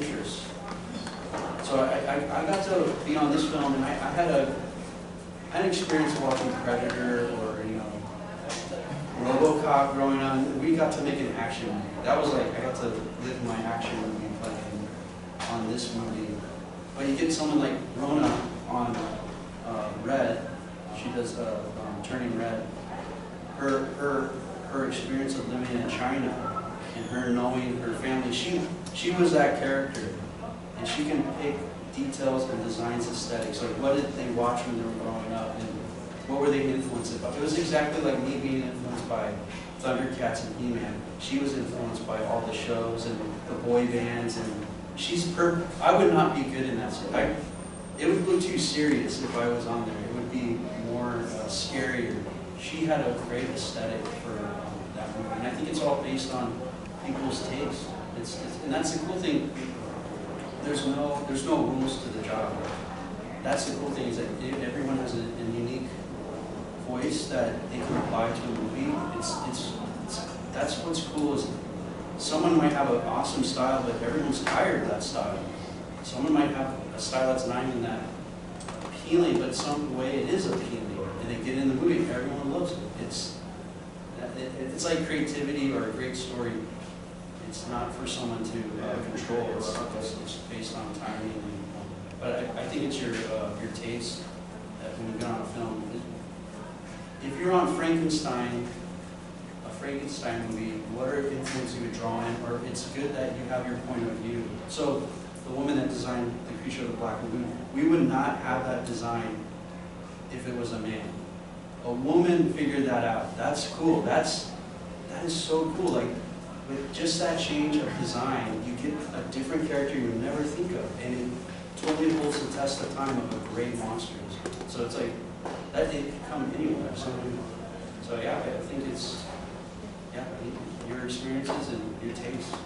Speaker 2: interests. So I got to be on this film, and I had an experience watching Predator or RoboCop growing up. We got to make an action movie. That was like I got to live my action movie playing on this movie. But you get someone like Rona on Red. She does Turning Red. Her experience of living in China and her knowing her family. She was that character. And she can pick details and designs, aesthetics, like what did they watch when they were growing up, and what were they influenced by. It was exactly like me being influenced by Thundercats and He-Man. She was influenced by all the shows and the boy bands, and I would not be good in that. It would look too serious if I was on there. It would be more scarier. She had a great aesthetic for that movie, and I think it's all based on people's taste. And that's the cool thing. There's no rules to the job. That's the cool thing, is that everyone has a unique voice that they can apply to a movie. That's what's cool, is someone might have an awesome style, but everyone's tired of that style. Someone might have a style that's not even that appealing, but some way it is appealing, and they get in the movie, everyone loves it. It's like creativity or a great story. It's not for someone to control. It's based on timing. But I think it's your taste that when you get on a film. If you're on Frankenstein, a Frankenstein movie, what are influences you would draw in? Or it's good that you have your point of view. So the woman that designed the creature of the Black Lagoon, we would not have that design if it was a man. A woman figured that out. That's cool. That is so cool. Like, with just that change of design, you get a different character you would never think of, and it totally holds the test of time of a great monsters. So it's like, that didn't come anywhere. So yeah, I think it's, yeah, your experiences and your taste.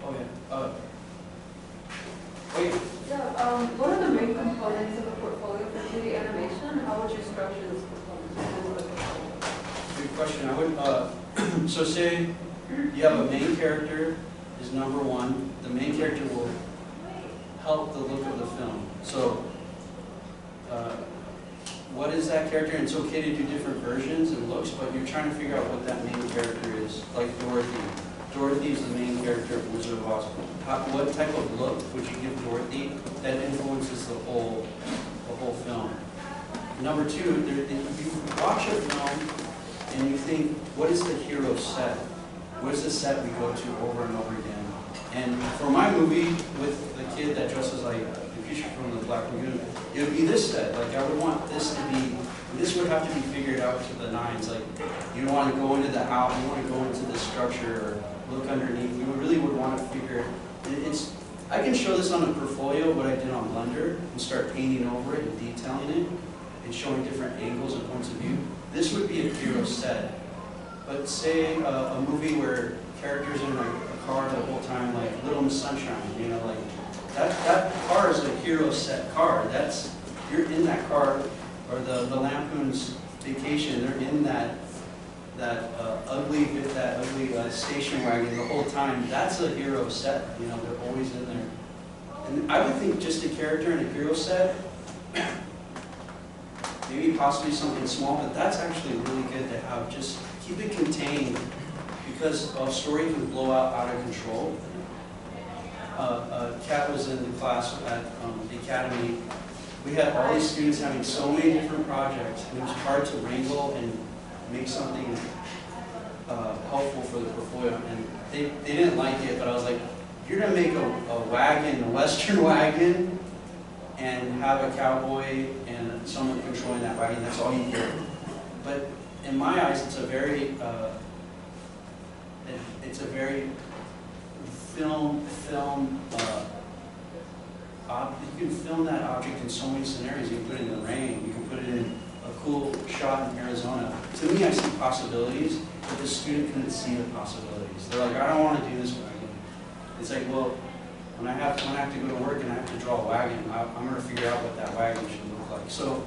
Speaker 2: Oh yeah. Wait.
Speaker 7: Yeah, what are the main components of a portfolio for 3D animation? How would you structure this portfolio?
Speaker 2: Good question. I would, so say you have a main character is number one. The main character will help the look of the film. So what is that character? And it's okay to do different versions and looks, but you're trying to figure out what that main character is. Like Dorothy. Dorothy is the main character of Wizard of Oz. What type of look would you give Dorothy that influences the whole film? Number two, you watch a film and you think, what is the hero set? What is the set we go to over and over again? And for my movie with the kid that dresses like the creature from the Black Lagoon, it would be this set. Like I would want this to be, this would have to be figured out to the nines. Like you don't want to go into the house, you want to go into the structure or look underneath. You really would want to figure, it's, I can show this on a portfolio, what I did on Blender, and start painting over it and detailing it and showing different angles and points of view. This would be a hero set. But say a movie where characters in a car the whole time, like Little Miss Sunshine, you know, like that car is a hero set car. That's, you're in that car, or the Lampoon's Vacation, they're in that ugly station wagon the whole time. That's a hero set, you know, they're always in there. And I would think just a character in a hero set, maybe possibly something small, but that's actually really good to have. Just keep it contained, because a story can blow out of control. Kat was in the class at the academy. We had all these students having so many different projects, and it was hard to wrangle and make something helpful for the portfolio. And they didn't like it, but I was like, you're going to make a wagon, a Western wagon, and have a cowboy and someone controlling that wagon. That's all you get. But in my eyes, it's a very film. You can film that object in so many scenarios. You can put it in the rain. You can put it in a cool shot in Arizona. To me, I see possibilities, but the student couldn't see the possibilities. They're like, I don't want to do this wagon. It's like, well, when I have to go to work and I have to draw a wagon, I'm going to figure out what that wagon should look like. So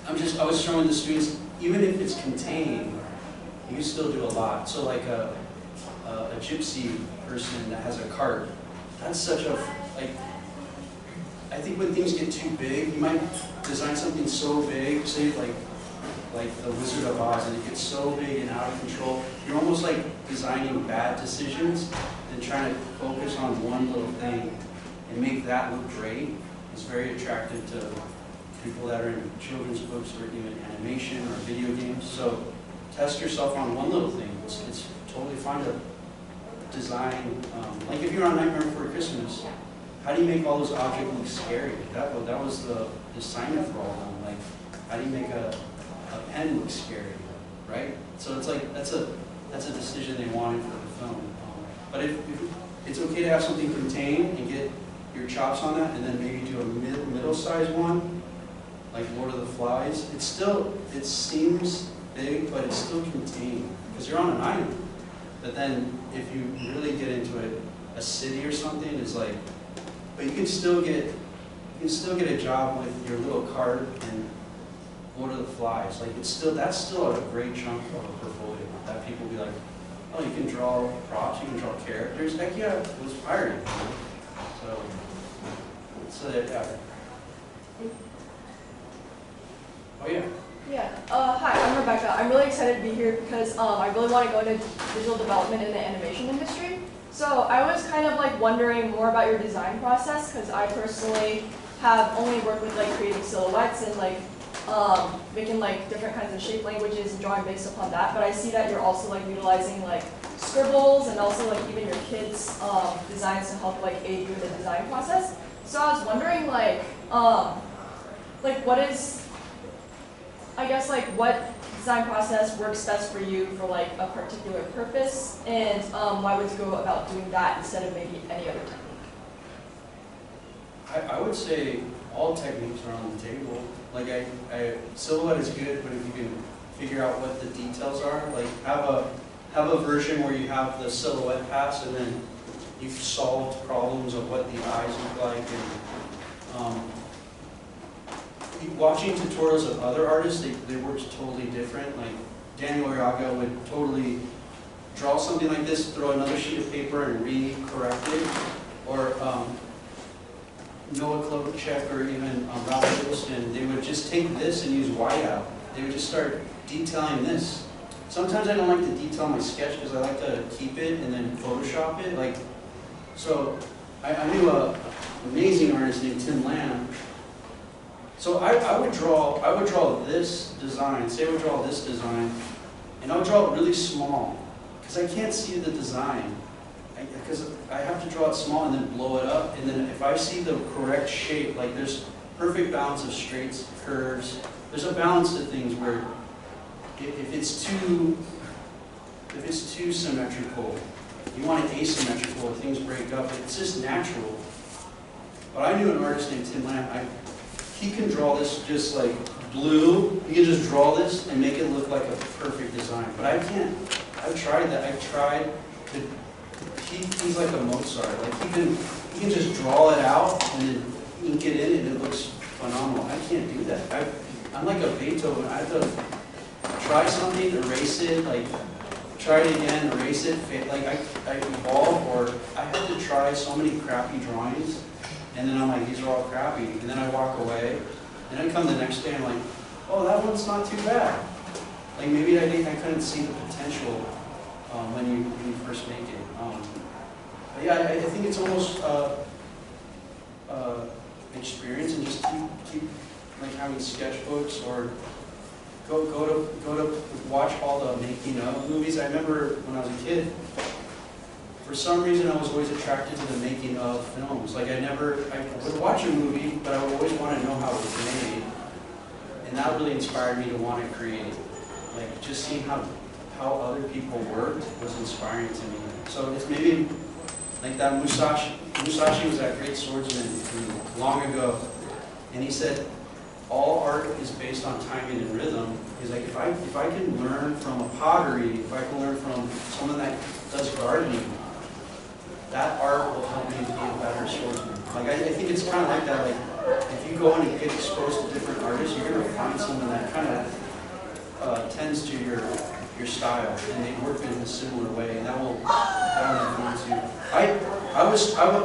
Speaker 2: I was showing the students, even if it's contained, you can still do a lot. So like a gypsy person that has a cart, that's such a, like, I think when things get too big, you might design something so big, say like the Wizard of Oz, and it gets so big and out of control, you're almost like designing bad decisions and trying to focus on one little thing and make that look great. It's very attractive to people that are in children's books or even animation or video games. So test yourself on one little thing. It's totally fine to design, like if you're on Nightmare Before Christmas, how do you make all those objects look scary? That was the assignment for all of them. Like, how do you make a pen look scary, right? So it's like, that's a decision they wanted for the film. But if it's okay to have something contained and get your chops on that, and then maybe do a middle-sized one, like Lord of the Flies. It seems big, but it's still contained, because you're on an island. But then if you really get into it, a city or something is like, but you can still get a job with your little cart and Lord of the Flies. Like that's still a great chunk of a portfolio that people will be like, oh, you can draw props, you can draw characters. Heck yeah, it was fiery. You know? So yeah. Oh yeah.
Speaker 8: Yeah. Hi, I'm Rebecca. I'm really excited to be here because I really want to go into digital development in the animation industry. So I was kind of like wondering more about your design process, because I personally have only worked with like creating silhouettes and like making like different kinds of shape languages and drawing based upon that. But I see that you're also like utilizing like scribbles and also like even your kids' designs to help like aid you in the design process. So I was wondering like what is, I guess, like what design process works best for you for like a particular purpose, and why would you go about doing that instead of maybe any other technique?
Speaker 2: I would say all techniques are on the table. Like silhouette is good, but if you can figure out what the details are, like have a version where you have the silhouette pass and then you've solved problems of what the eyes look like. And watching tutorials of other artists, they work totally different. Like Daniel Ariaga would totally draw something like this, throw another sheet of paper and re-correct it. Or Noah Klobuchar or even Ralph Eggleston, they would just take this and use whiteout. They would just start detailing this. Sometimes I don't like to detail my sketch because I like to keep it and then Photoshop it. Like, so I knew an amazing artist named Tim Lamb. So I would draw this design, say I would draw this design, and I would draw it really small, because I can't see the design. because I have to draw it small and then blow it up, and then if I see the correct shape, like there's perfect balance of straights, curves, there's a balance to things where if it's too symmetrical, you want it asymmetrical, things break up, it's just natural. But I knew an artist named Tim Evatt, he can draw this just like blue, he can just draw this and make it look like a perfect design. But I can't, I've tried that, he's like a Mozart, like he can just draw it out and then ink it in and it looks phenomenal. I can't do that. I'm like a Beethoven, I have to try something, erase it, like try it again, erase it, like I evolve, or I have to try so many crappy drawings, and then I'm like, these are all crappy, and then I walk away, and I come the next day, I'm like, oh, that one's not too bad. Like maybe I think I couldn't see the potential when you first make it. But yeah, I think it's almost experience, and just keep like having sketchbooks, or go to watch all the making of movies. I remember when I was a kid, for some reason I was always attracted to the making of films. Like I would watch a movie, but I would always want to know how it was made. And that really inspired me to want to create. Like just seeing how other people worked was inspiring to me. So it's maybe like that Musashi. Musashi was that great swordsman long ago, and he said, all art is based on timing and rhythm. He's like, if I can learn from a pottery, if I can learn from someone that does gardening, that art will help me to be a better swordsman. Like I think it's kind of like that. Like if you go in and get exposed to different artists, you're going to find someone that kind of tends to your style, and they work in a similar way, and that will influence you.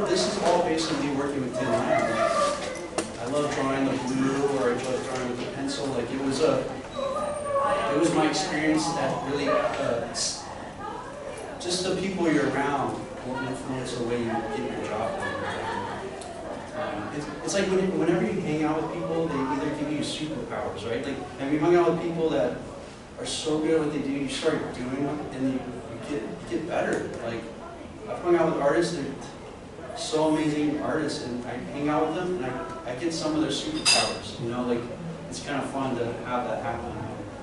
Speaker 2: This is all based on me working with Tim Evatt. I love drawing the blue, or I love drawing with the pencil. Like it was my experience that really, just the people you're around will influence the way you get your job done. It's like whenever you hang out with people, they either give you superpowers, right? Like have you hung out with people that are so good at what they do, you start doing them, and you get better. Like I've hung out with artists, they're so amazing artists, and I hang out with them, and I get some of their superpowers, you know, like, it's kind of fun to have that happen.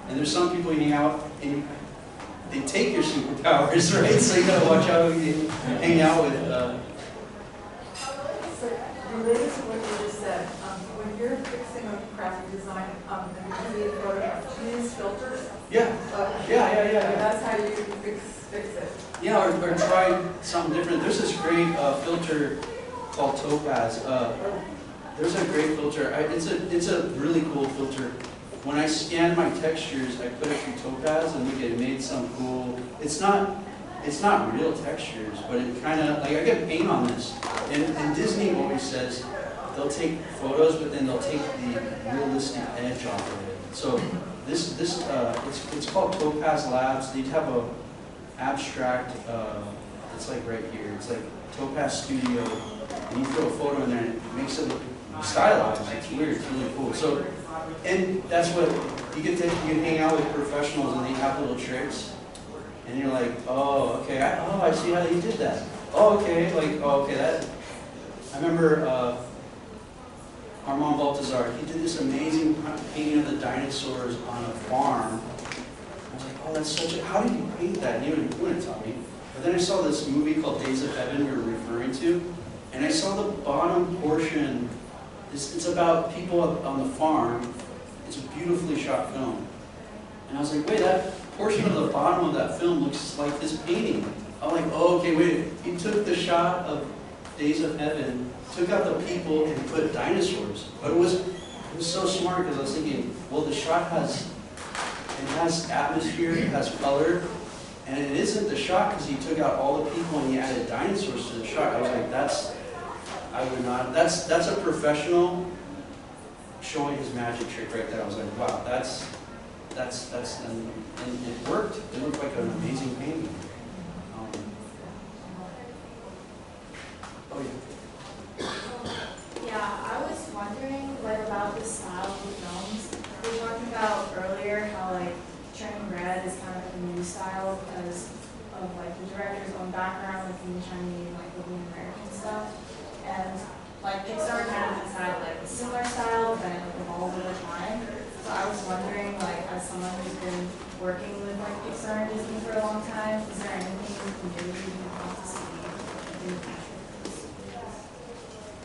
Speaker 2: And there's some people you hang out, and they take your superpowers, right? So you gotta watch out who you hang out with.
Speaker 9: So, related to what you just said, when you're fixing a graphic design, and you create photographs, do you use filters?
Speaker 2: Yeah. Yeah.
Speaker 9: That's how you fix it.
Speaker 2: Yeah, or try something different. There's this great filter called Topaz. There's a great filter. It's a really cool filter. When I scan my textures, I put it through Topaz, and look, it made some cool. It's not real textures, but it kind of like I get paint on this. And Disney always says they'll take photos, but then they'll take the realistic edge off of it. So it's called Topaz Labs. They have a abstract, it's like right here, it's like Topaz Studio, and you throw a photo in there and it makes it look stylized. It's weird, it's really cool. So, and that's what, you can hang out with professionals and they have little tricks, and you're like, oh, okay, I see how you did that. Oh, okay, like, oh, okay, that, I remember Armand Baltazar, he did this amazing painting of the dinosaurs on a farm. I was like, oh, that's such a, how did you paint that? And he wouldn't tell me. But then I saw this movie called Days of Heaven you were referring to, and I saw the bottom portion. It's about people on the farm. It's a beautifully shot film. And I was like, wait, that portion of the bottom of that film looks like this painting. I'm like, oh, okay, wait. He took the shot of Days of Heaven, took out the people, and put dinosaurs. But it was so smart, because I was thinking, well, the shot has atmosphere, it has color, and it isn't the shot because he took out all the people and he added dinosaurs to the shot. I was like, that's a professional showing his magic trick right there. I was like, wow, and it worked. It looked like an amazing painting. Oh yeah.
Speaker 10: Yeah, I was wondering about the style of the films. We were talking about earlier how turning red is kind of a new style because of like the director's own background, like in Chinese, like the American stuff. And like Pixar kind of has had like a similar style, but it like evolved over time. So I was wondering, like, as someone who's been working with like Pixar and Disney for a long time, is there anything you can do to want to see in the future?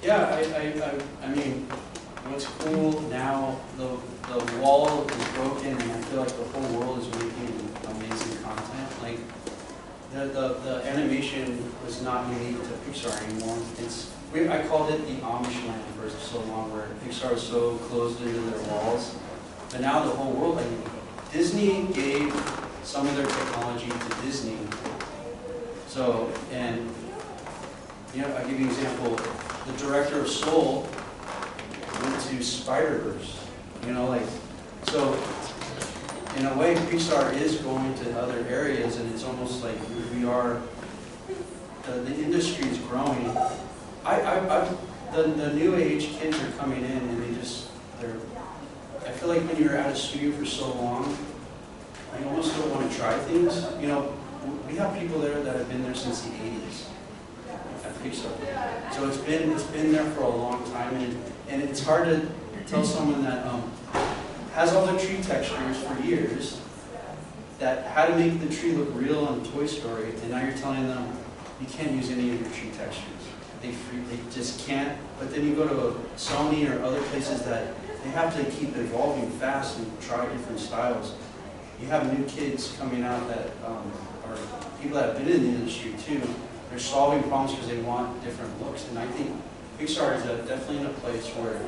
Speaker 2: Yeah, I mean, what's cool now, the wall is broken, and I feel like the whole world is making amazing content. Like, the animation was not unique to Pixar anymore. I called it the Amish land for so long, where Pixar was so closed into their walls. But now the whole world, like, Disney gave some of their technology to Disney. So, and, you know, I'll give you an example. The director of Soul went to Spider-Verse, you know, like, so in a way Pixar is going to other areas, and it's almost like we are, the industry is growing. The new age kids are coming in, and I feel like when you're at a studio for so long, you almost don't want to try things. You know, we have people there that have been there since the 80s. At Pixar. So it's been there for a long time, and it's hard to tell someone that has all the tree textures for years, that how to make the tree look real on Toy Story, and now you're telling them you can't use any of your tree textures. They just can't. But then you go to Sony or other places that they have to keep evolving fast and try different styles. You have new kids coming out that are people that have been in the industry too. They're solving problems because they want different looks, and I think Pixar is definitely in a place where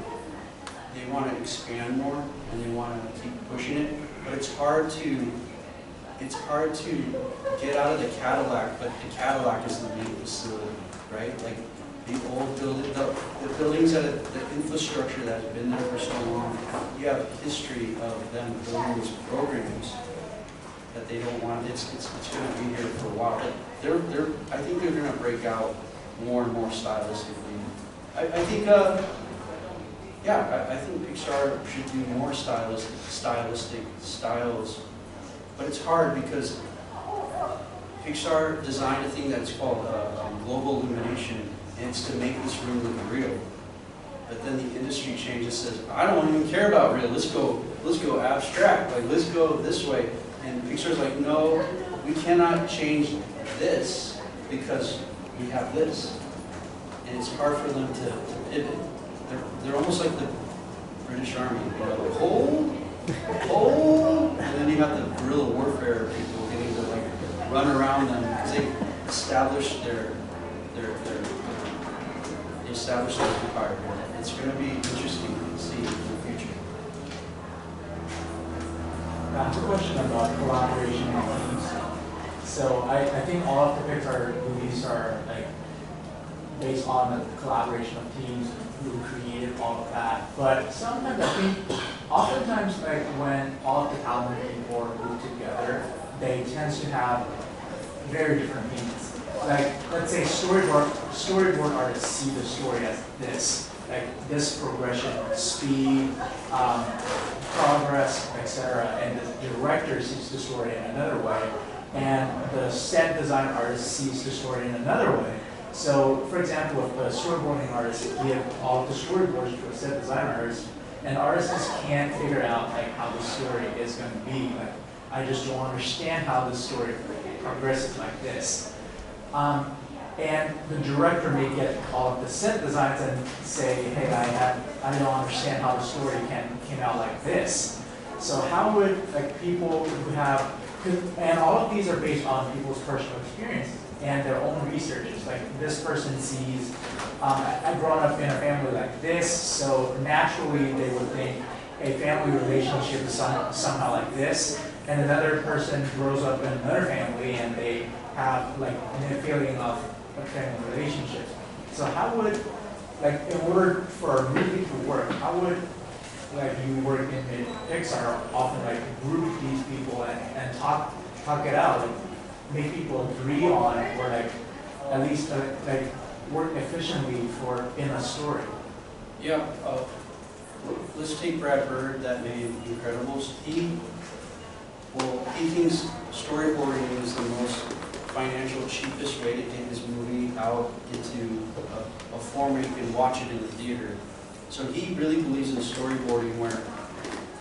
Speaker 2: they want to expand more and they want to keep pushing it. But it's hard to get out of the Cadillac. But the Cadillac is the main facility, right? Like the old building, the buildings that the infrastructure that has been there for so long. You have a history of them building these programs that they don't want. It's going to be here for a while. But I think they're going to break out more and more stylistically. I think Pixar should do more stylistic styles, but it's hard because Pixar designed a thing that's called global illumination, and it's to make this room look real. But then the industry changes, says, I don't even care about real. Let's go abstract. Like, let's go this way. And Pixar's like, no, we cannot change this because we have this. And it's hard for them to pivot. They're almost like the British Army, you know, like, hold, and then you have the guerrilla warfare people getting to like run around them because they established their empire. It's going to be interesting to see in the future.
Speaker 11: I have a question about collaboration and teams. So I think all of the Pixar movies are like based on the collaboration of teams who created all of that. But sometimes I think, oftentimes like when all of the talented people are grouped together, they tend to have very different meanings. Like, let's say storyboard artists see the story as this, like this progression, speed, progress, etc. And the director sees the story in another way, and the set design artist sees the story in another way. So, for example, if the storyboarding artist give all of the storyboards to a set design artist, and artists just can't figure out like how the story is going to be. Like, I just don't understand how the story progresses like this. And the director may get all of the set designs and say, hey, I don't understand how the story came out like this. So how would like people who have, and all of these are based on people's personal experiences and their own researches. Like this person sees, I've grown up in a family like this, so naturally they would think a family relationship is somehow like this, and another person grows up in another family and they have like a feeling of a family relationship. So how would, like in order for a movie to work, how would like you work in Pixar often like group these people and talk it out, like make people agree on it, or like at least like work efficiently for in a story?
Speaker 2: Yeah, let's take Brad Bird that made Incredibles. He thinks storyboarding is the most financial cheapest way to get his movie out into a form where you can watch it in the theater. So he really believes in storyboarding, where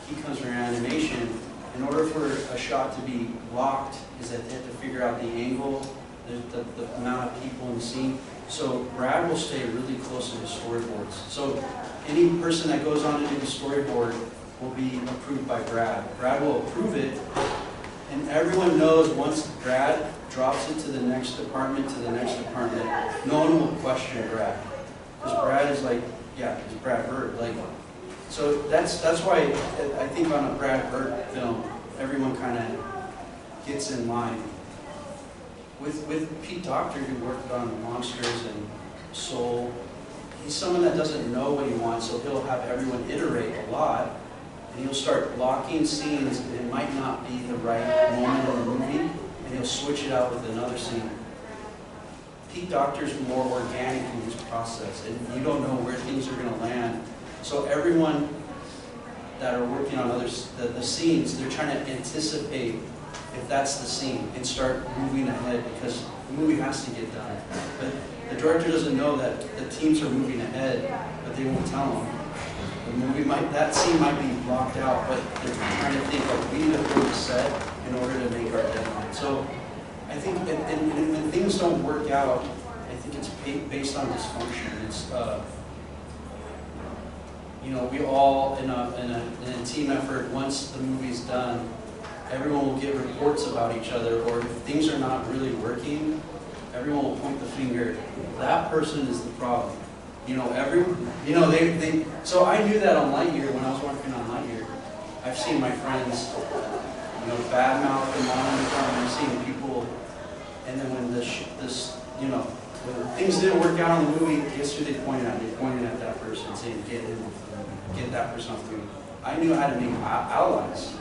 Speaker 2: he comes from animation. In order for a shot to be locked, is that they have to figure out the angle, the amount of people in the scene. So Brad will stay really close to his storyboards. So any person that goes on to do the storyboard will be approved by Brad. Brad will approve it, and everyone knows once Brad drops it to the next department, no one will question Brad. Because Brad is like, yeah, it's Brad Bird. Like, so that's why I think on a Brad Bird film, everyone kind of gets in line. With Pete Docter, who worked on Monsters and Soul, he's someone that doesn't know what he wants, so he'll have everyone iterate a lot, and he'll start blocking scenes, and it might not be the right moment in the movie, and he'll switch it out with another scene. Pete Docter's more organic in his process, and you don't know where things are going to land. So everyone that are working on the scenes, they're trying to anticipate if that's the scene and start moving ahead, because the movie has to get done. But the director doesn't know that the teams are moving ahead, but they won't tell him. That scene might be blocked out, but they're trying to think, like, we need to build a set in order to make our deadline. So I think when things don't work out, I think it's based on dysfunction. It's you know, we all in a team effort, once the movie's done, everyone will get reports about each other, or if things are not really working, everyone will point the finger. That person is the problem. You know, so I knew that on Lightyear, when I was working on Lightyear. I've seen my friends, you know, badmouth them on the front, I've seen people, and then when when things didn't work out on the movie, guess who they pointed at? They pointed at that person, saying, get that person off the movie. I knew how to make allies.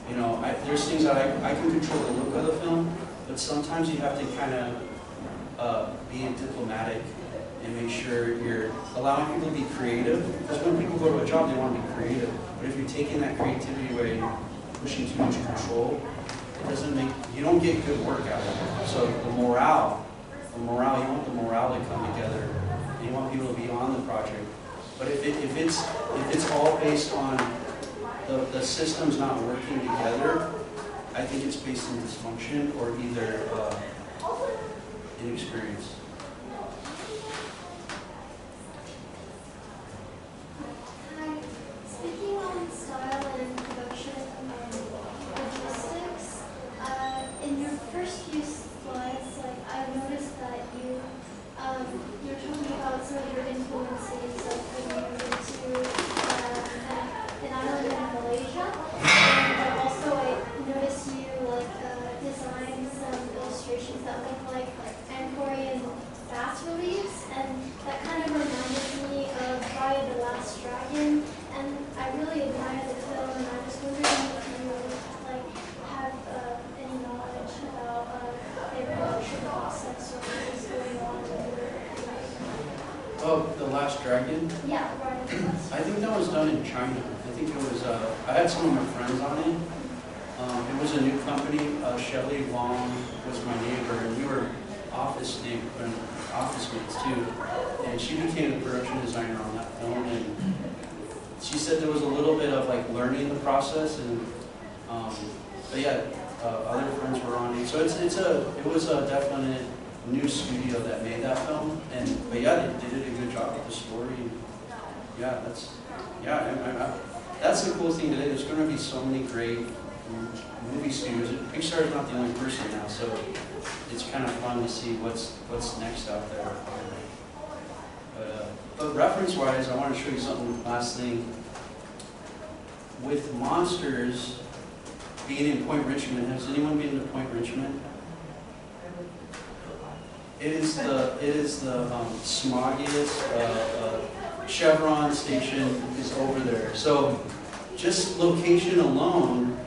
Speaker 2: You know, there's things that I can control the look of the film, but sometimes you have to kind of be diplomatic and make sure you're allowing people to be creative. Because when people go to a job, they want to be creative. But if you're taking that creativity away, pushing too much control, you don't get good work out of it. So the morale, you want the morale to come together. And you want people to be on the project. But if it's all based on the system's not working together, I think it's based on dysfunction or either inexperience.
Speaker 12: Hi. Speaking on style and production logistics, in your first few slides, I noticed that you're talking about some of your influences when you moved to an island in Malaysia, and also I noticed you design some illustrations that look like Angkorian bas reliefs, and that kind of reminded me of Raya the Last Dragon, and I really admire the film, and I was wondering if you have any knowledge about their production process or what is going on with it.
Speaker 2: Oh, The Last Dragon?
Speaker 12: Yeah, Raya the Last Dragon.
Speaker 2: I think that was done in China. I think it was, I had some of my friends on it. It was a new company. Shelley Wong was my neighbor, and we were office mates too. And she became the production designer on that film. And she said there was a little bit of learning the process, and but yeah, other friends were on it. So it was a definite new studio that made that film. But yeah, they did a good job with the story. Yeah, that's the cool thing today. There's going to be so many great movie studios. Pixar is not the only person now, so it's kind of fun to see what's next out there. But reference-wise, I want to show you something. Last thing, with Monsters being in Point Richmond, has anyone been to Point Richmond? It is the smoggiest. Chevron station is over there. So just location alone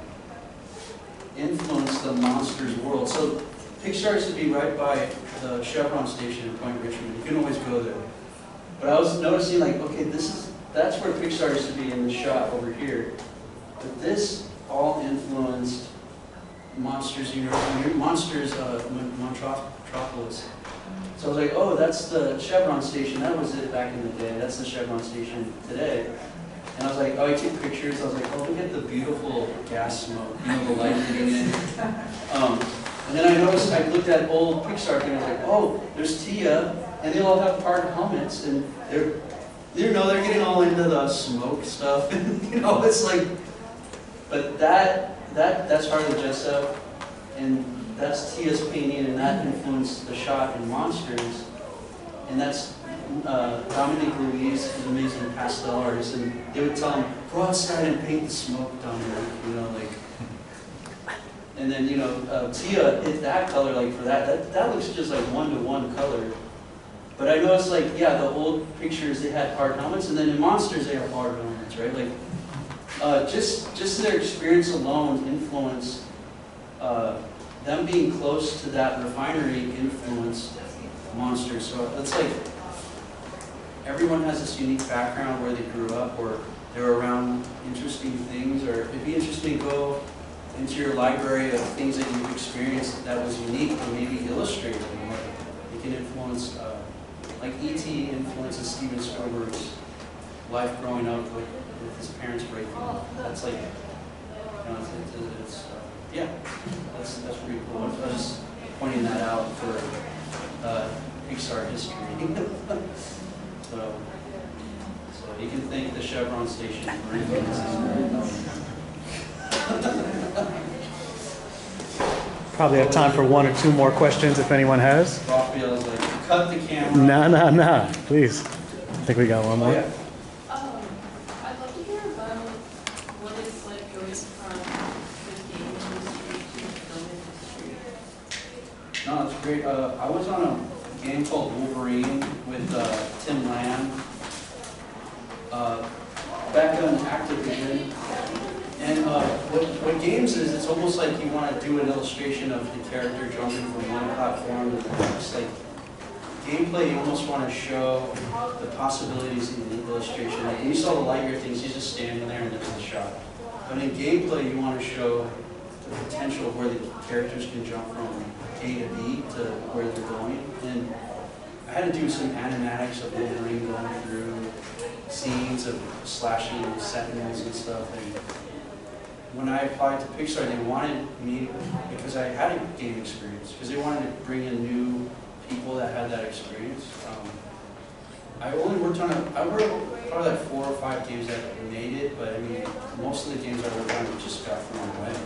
Speaker 2: influenced the Monsters world. So Pixar used to be right by the Chevron station in Point Richmond. You can always go there. But I was noticing okay, that's where Pixar used to be in the shot over here. But this all influenced Monsters, Metropolis. So I was like, oh, that's the Chevron station. That was it back in the day. That's the Chevron station today. And I was like, oh, I took pictures. I was like, oh, look at the beautiful gas smoke, the light getting in. And then I noticed, I looked at old Pixar things. I was like, oh, there's Tia, and they all have hard helmets, and they're getting all into the smoke stuff. It's like, but that's Harley Jessup, and that's Tia's painting, and that influenced the shot in Monsters, and that's Dominique Louise, an amazing pastel artist, and they would tell him, go outside and paint the smoke, Dominique, and then, Tia hit that color, like for that looks just like one-to-one color. But I noticed, like, yeah, the old pictures, they had hard helmets, and then in Monsters, they have hard helmets, right? Like, just their experience alone influenced, them being close to that refinery influenced Monsters. So it's like, everyone has this unique background where they grew up, or they're around interesting things, or it'd be interesting to go into your library of things that you've experienced that was unique, and maybe illustrate them. It can influence, like E.T. influences Steven Spielberg's life growing up with his parents breaking. That's like, yeah, that's pretty cool. I was just pointing that out for Pixar history. So you can thank the Chevron station for influencing.
Speaker 3: Probably have time for one or two more questions if anyone has.
Speaker 2: Raphael's like, cut the camera.
Speaker 3: Nah. Please. I think we got one more.
Speaker 2: Oh, yeah.
Speaker 6: I'd love to hear about what it's like going from the game industry to the film industry.
Speaker 2: No, it's great. I was on a game called Wolverine with Tim Lamb back on Activision. And what games is, it's almost like you want to do an illustration of the character jumping from one platform to the next. Like gameplay, you almost want to show the possibilities in the illustration. Like when you saw the Lightyear things, he's just standing there and there's the shot. But in gameplay, you want to show the potential of where the characters can jump from A to B to where they're going. And I had to do some animatics of Wolverine going through scenes of slashing sentinels and stuff. And when I applied to Pixar, they wanted me, because I had a game experience, because they wanted to bring in new people that had that experience. I only worked on I worked probably like 4 or 5 games that made it, but I mean, most of the games I worked on just got thrown away. And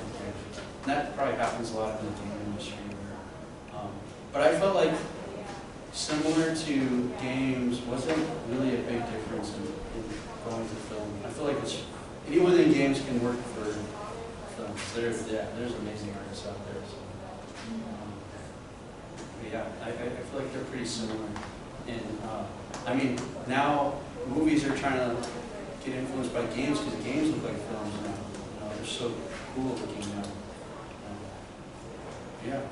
Speaker 2: that probably happens a lot in the game industry. But I felt like similar to games wasn't really a big difference in going to film. I feel like anyone in games can work for films. There's amazing artists out there. So, but yeah, I feel like they're pretty similar. And I mean, now movies are trying to get influenced by games because games look like films now. They're so cool looking now. Yeah.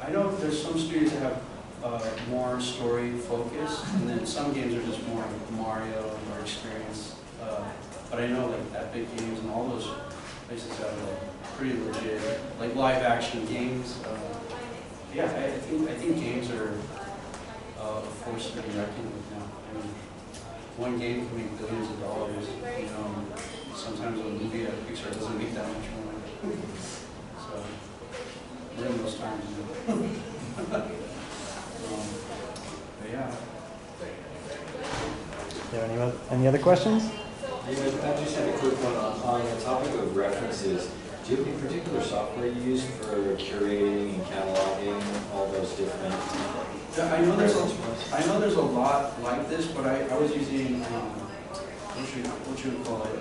Speaker 2: I know there's some studios that have more story focused, and then some games are just more like Mario or experience. But I know like Epic Games and all those places have like pretty legit, like live action games. Yeah, I think games are a force to be reckoned with now. I mean, one game can make billions of dollars. Sometimes a movie at Pixar doesn't make that much money. So we're in those times. But yeah.
Speaker 3: Are there any other questions?
Speaker 4: Yeah, I just had a quick one on the topic of references. Do you have any particular software you use for curating and cataloging all those different?
Speaker 2: Yeah, I know there's a lot like this, but I was using what you would call it?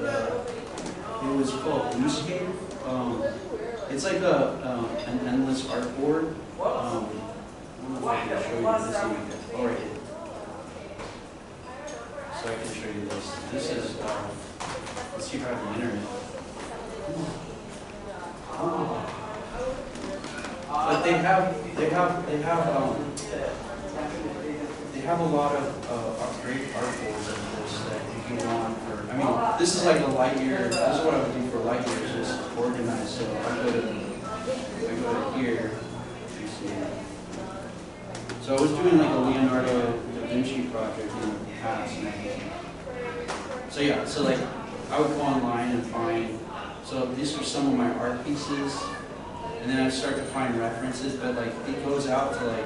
Speaker 2: It was called Bluescape. It's like an endless artboard. I don't know if I can show you this. Oh, right here. So I can show you this. This is, let's see if I have the internet. But they they have a lot of great art boards of this that you can go on for. I mean, this is like a Lightyear. This is what I would do for Lightyear, is just organize. So I go to here. You see. So I was doing like a Leonardo da Vinci project in the past. So yeah, so like I would go online and find. So these are some of my art pieces, and then I start to find references. But like it goes out to like,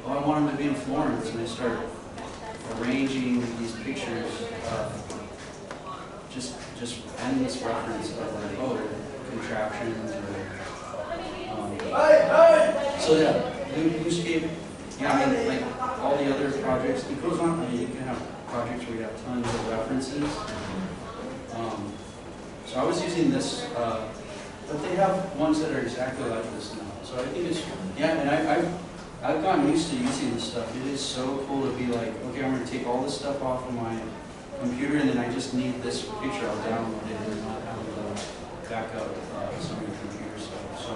Speaker 2: oh, I want them to be in Florence, and I start arranging these pictures of just endless reference of like, oh, contraptions or so yeah, bluescape. Yeah, I mean like all the other projects. It goes on. I mean, you can have projects where you have tons of references. So I was using this, but they have ones that are exactly like this now. So I think it's yeah, and I've gotten used to using this stuff. It is so cool to be like, okay, I'm going to take all this stuff off of my computer, and then I just need this picture. I'll download it and not have to back up some of your computer stuff. So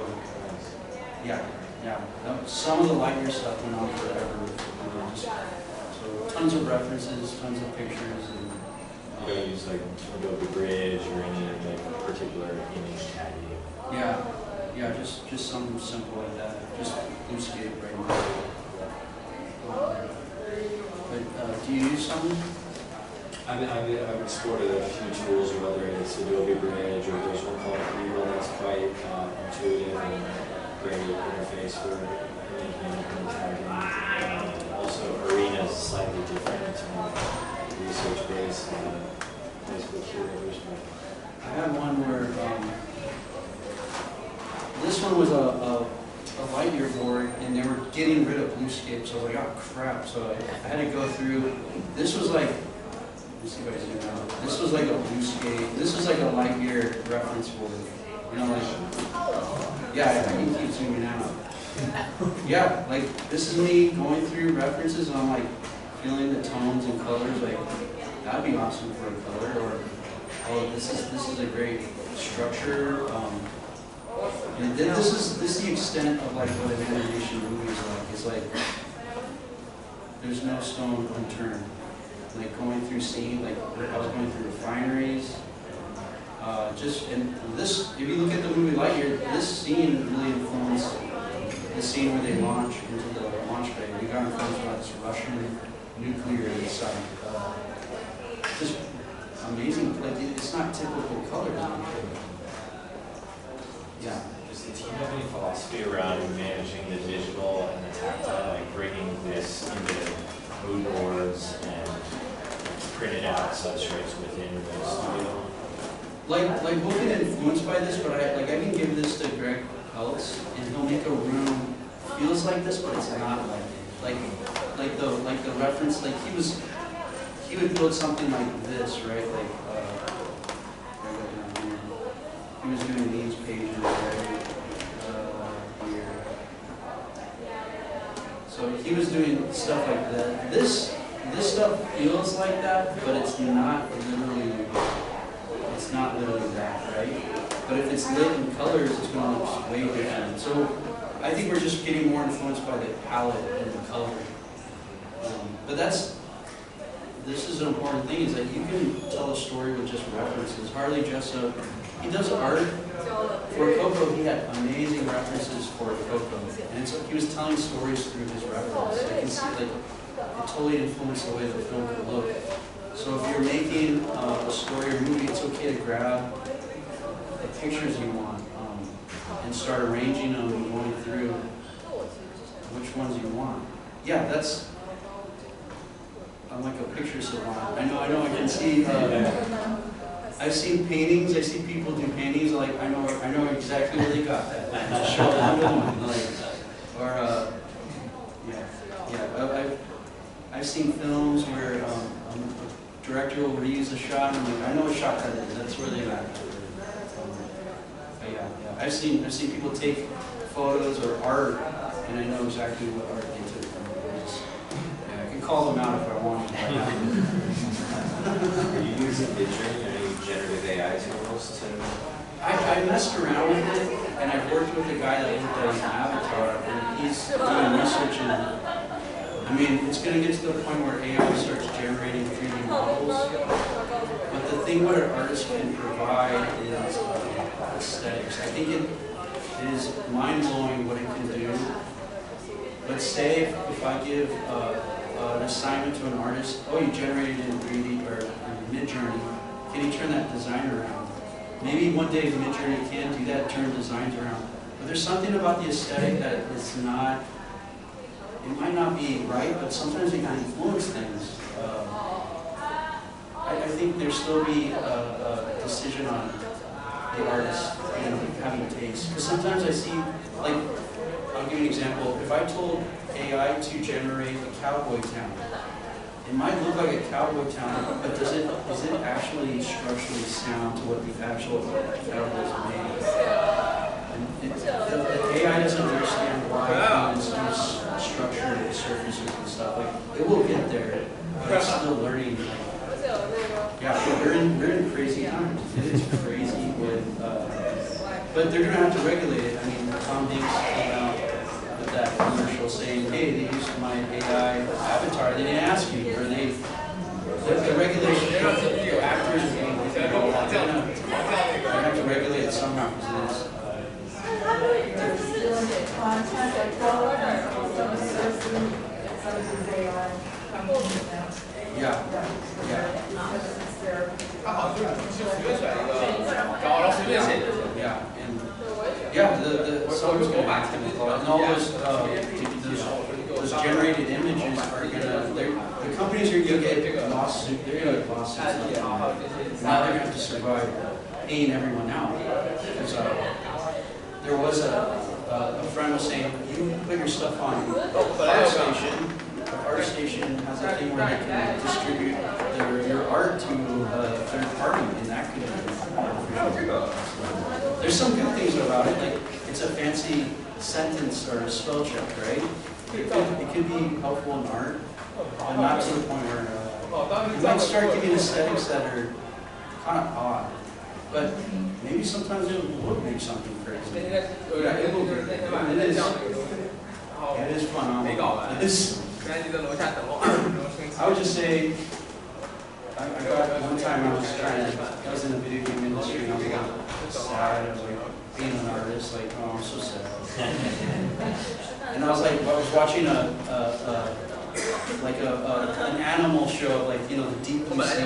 Speaker 2: yeah. Some of the Lightyear stuff went on forever. So tons of references, tons of pictures. And,
Speaker 4: you don't use like Adobe Bridge or any like particular image tagging.
Speaker 2: Yeah, just something simple like that. Just bluescape right now. But do you use something?
Speaker 4: I've explored a few tools, whether it's Adobe Bridge or there's one called Real that's quite intuitive and great interface for making and tagging. Also, Arena is slightly different, research-based, Facebook curators.
Speaker 2: I had one where this one was a Lightyear board, and they were getting rid of bluescape, so I was like, oh crap. So I had to go through. This was like, let's see if I can zoom out. This was like a bluescape. This was like a Lightyear reference board. You know, like, yeah, I can keep zooming out. Yeah, like this is me going through references, and I'm like feeling the tones and colors. Like that'd be awesome for a color. Or oh, this is a great structure. And this is the extent of like what an animation movie is like. It's like there's no stone unturned. Like going through scene, like I was going through refineries. And this, if you look at the movie Lightyear, this scene really influenced the scene where they launch into the launch bay. We got influenced by this Russian nuclear site. Just amazing. Like it's not typical colors. Yeah.
Speaker 4: Does the team have any philosophy around managing the digital and the tactile, like bringing this into mood boards and printed out substrates within the studio?
Speaker 2: Like we'll get influenced by this, but I can give this to Greg Peltz, and he'll make a room feels like this, but it's not like the reference. Like he would build something like this, right? Like he was doing these pages right here. So he was doing stuff like that. This stuff feels like that, but it's not literally. It's not literally that, right? But if it's lit in colors, it's going to look way different. So I think we're just getting more influenced by the palette and the color. But this is an important thing, is that you can tell a story with just references. Harley Jessup, he does art. For Coco, he had amazing references for Coco. And so he was telling stories through his reference. So you can see like it totally influenced the way the film could look. So if you're making a story or movie, it's okay to grab the pictures you want and start arranging them and going through which ones you want. Yeah, I'm like a picture savant. I know I can see, I've seen paintings, I see people do paintings, like I know exactly where they got that. Just show them to them, like, or, I've seen films where director will reuse a shot, and like, I know what shot that is. That's where they got it. Yeah. I've seen people take photos or art, and I know exactly what art they took from it. I can call them out if I want to.
Speaker 4: Are you using Midjourney or any generative AI tools to?
Speaker 2: I messed around with it, and I've worked with a guy that looked at an avatar, and he's doing research in I mean, it's going to get to the point where AI starts generating 3D models. But the thing what an artist can provide is aesthetics. I think it is mind-blowing what it can do. But say if I give an assignment to an artist, oh, you generated it in 3D or in Mid-Journey, can you turn that design around? Maybe one day Mid-Journey can do that, turn designs around. But there's something about the aesthetic that is not, it might not be right, but sometimes it can influence things. I think there still be a decision on the artist, you know, having taste. Because sometimes I see, like, I'll give you an example. If I told AI to generate a cowboy town, it might look like a cowboy town, but is it actually structurally sound to what the actual cowboys made? And the AI doesn't understand why humans use structure and surfaces and stuff. Like, it will get there, but it's still learning. Yeah, we're in crazy times. It is crazy with, but they're gonna have to regulate it. I mean, Tom Hanks came out with that commercial saying, "Hey, they used my AI avatar. They didn't ask me, or the regulation, the actors, they're gonna have to regulate it somehow because yeah. The someone's going to have to and all those generated images are going to, the companies are going to get lawsuits, they're going to get lawsuits. Now they're going to have to survive paying everyone out. Because there was a friend was saying, you put your stuff on ArtStation. ArtStation has a thing where they can distribute your art to a third party, and that could be. There's some good things about it, like it's a fancy sentence or a spell check, right? It could be helpful in art, but not to the point where you might start giving aesthetics that are kind of odd. But maybe sometimes it will make something crazy. Yeah, it will be. It is fun. I would just say, I got one time I was in the video game industry and I was like sad. I was like being an artist, like, oh, I'm so sad. And I was like, I was watching an animal show, like, you know, the deep blue sea.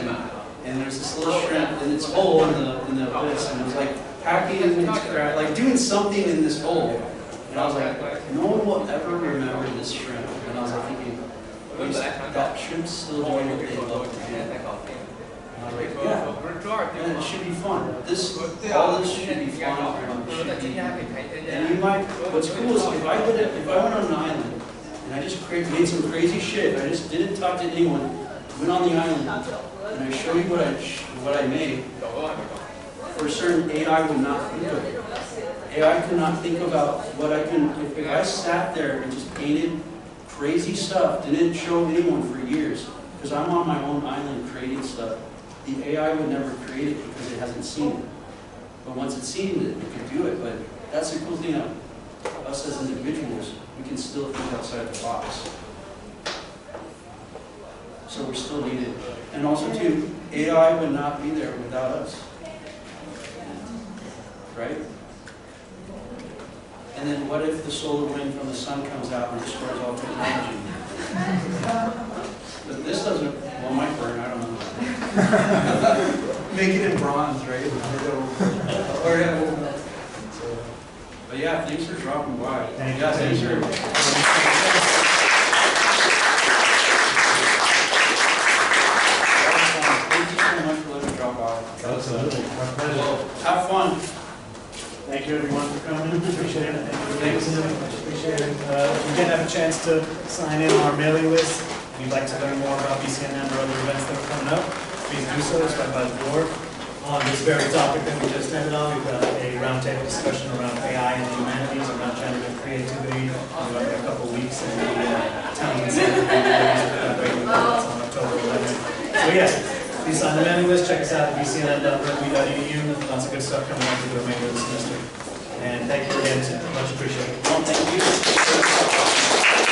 Speaker 2: And there's this little shrimp in its hole in the abyss, and it was like hacking in its crab, like doing something in this hole. And I was like, no one will ever remember this shrimp. And I was like thinking, that shrimp's still doing what they love to do. And I was like, yeah, and it should be fun. All this should be fun. And you might, what's cool is if I went on an island and I just made some crazy shit, I just didn't talk to anyone, went on the island, and I show you what I made, for certain AI would not think of it. AI could not think about what I can, if I sat there and just painted crazy stuff, didn't show anyone for years, because I'm on my own island creating stuff, the AI would never create it because it hasn't seen it. But once it's seen it, it can do it. But that's the cool thing of us as individuals, we can still think outside the box. So we're still needed. And also too, AI would not be there without us. Right? And then what if the solar wind from the sun comes out and destroys all technology? But this doesn't, well, it might burn, I don't know. Make it in bronze, right? But yeah, thanks for dropping by.
Speaker 3: Thank you.
Speaker 2: Yeah, thanks for... Thank you so much for letting me drop by.
Speaker 3: Absolutely. My pleasure.
Speaker 2: Have fun.
Speaker 3: Thank you everyone for coming. Appreciate it.
Speaker 2: Thanks.
Speaker 3: Much appreciated. If you didn't have a chance to sign in on our mailing list, if you'd like to learn more about BCNM or other events that are coming up, please do so. It's right by the door. On this very topic that we just ended on, we've got a roundtable discussion around AI and the humanities, around generative creativity. We've got a couple weeks in the town center on October 11th. So yes, please sign the mailing list. Check us out at bcnm.berkeley.edu. Lots of good stuff coming up for the remainder of the semester. And thank you again, Tim. Much appreciated.
Speaker 2: Well, thank you.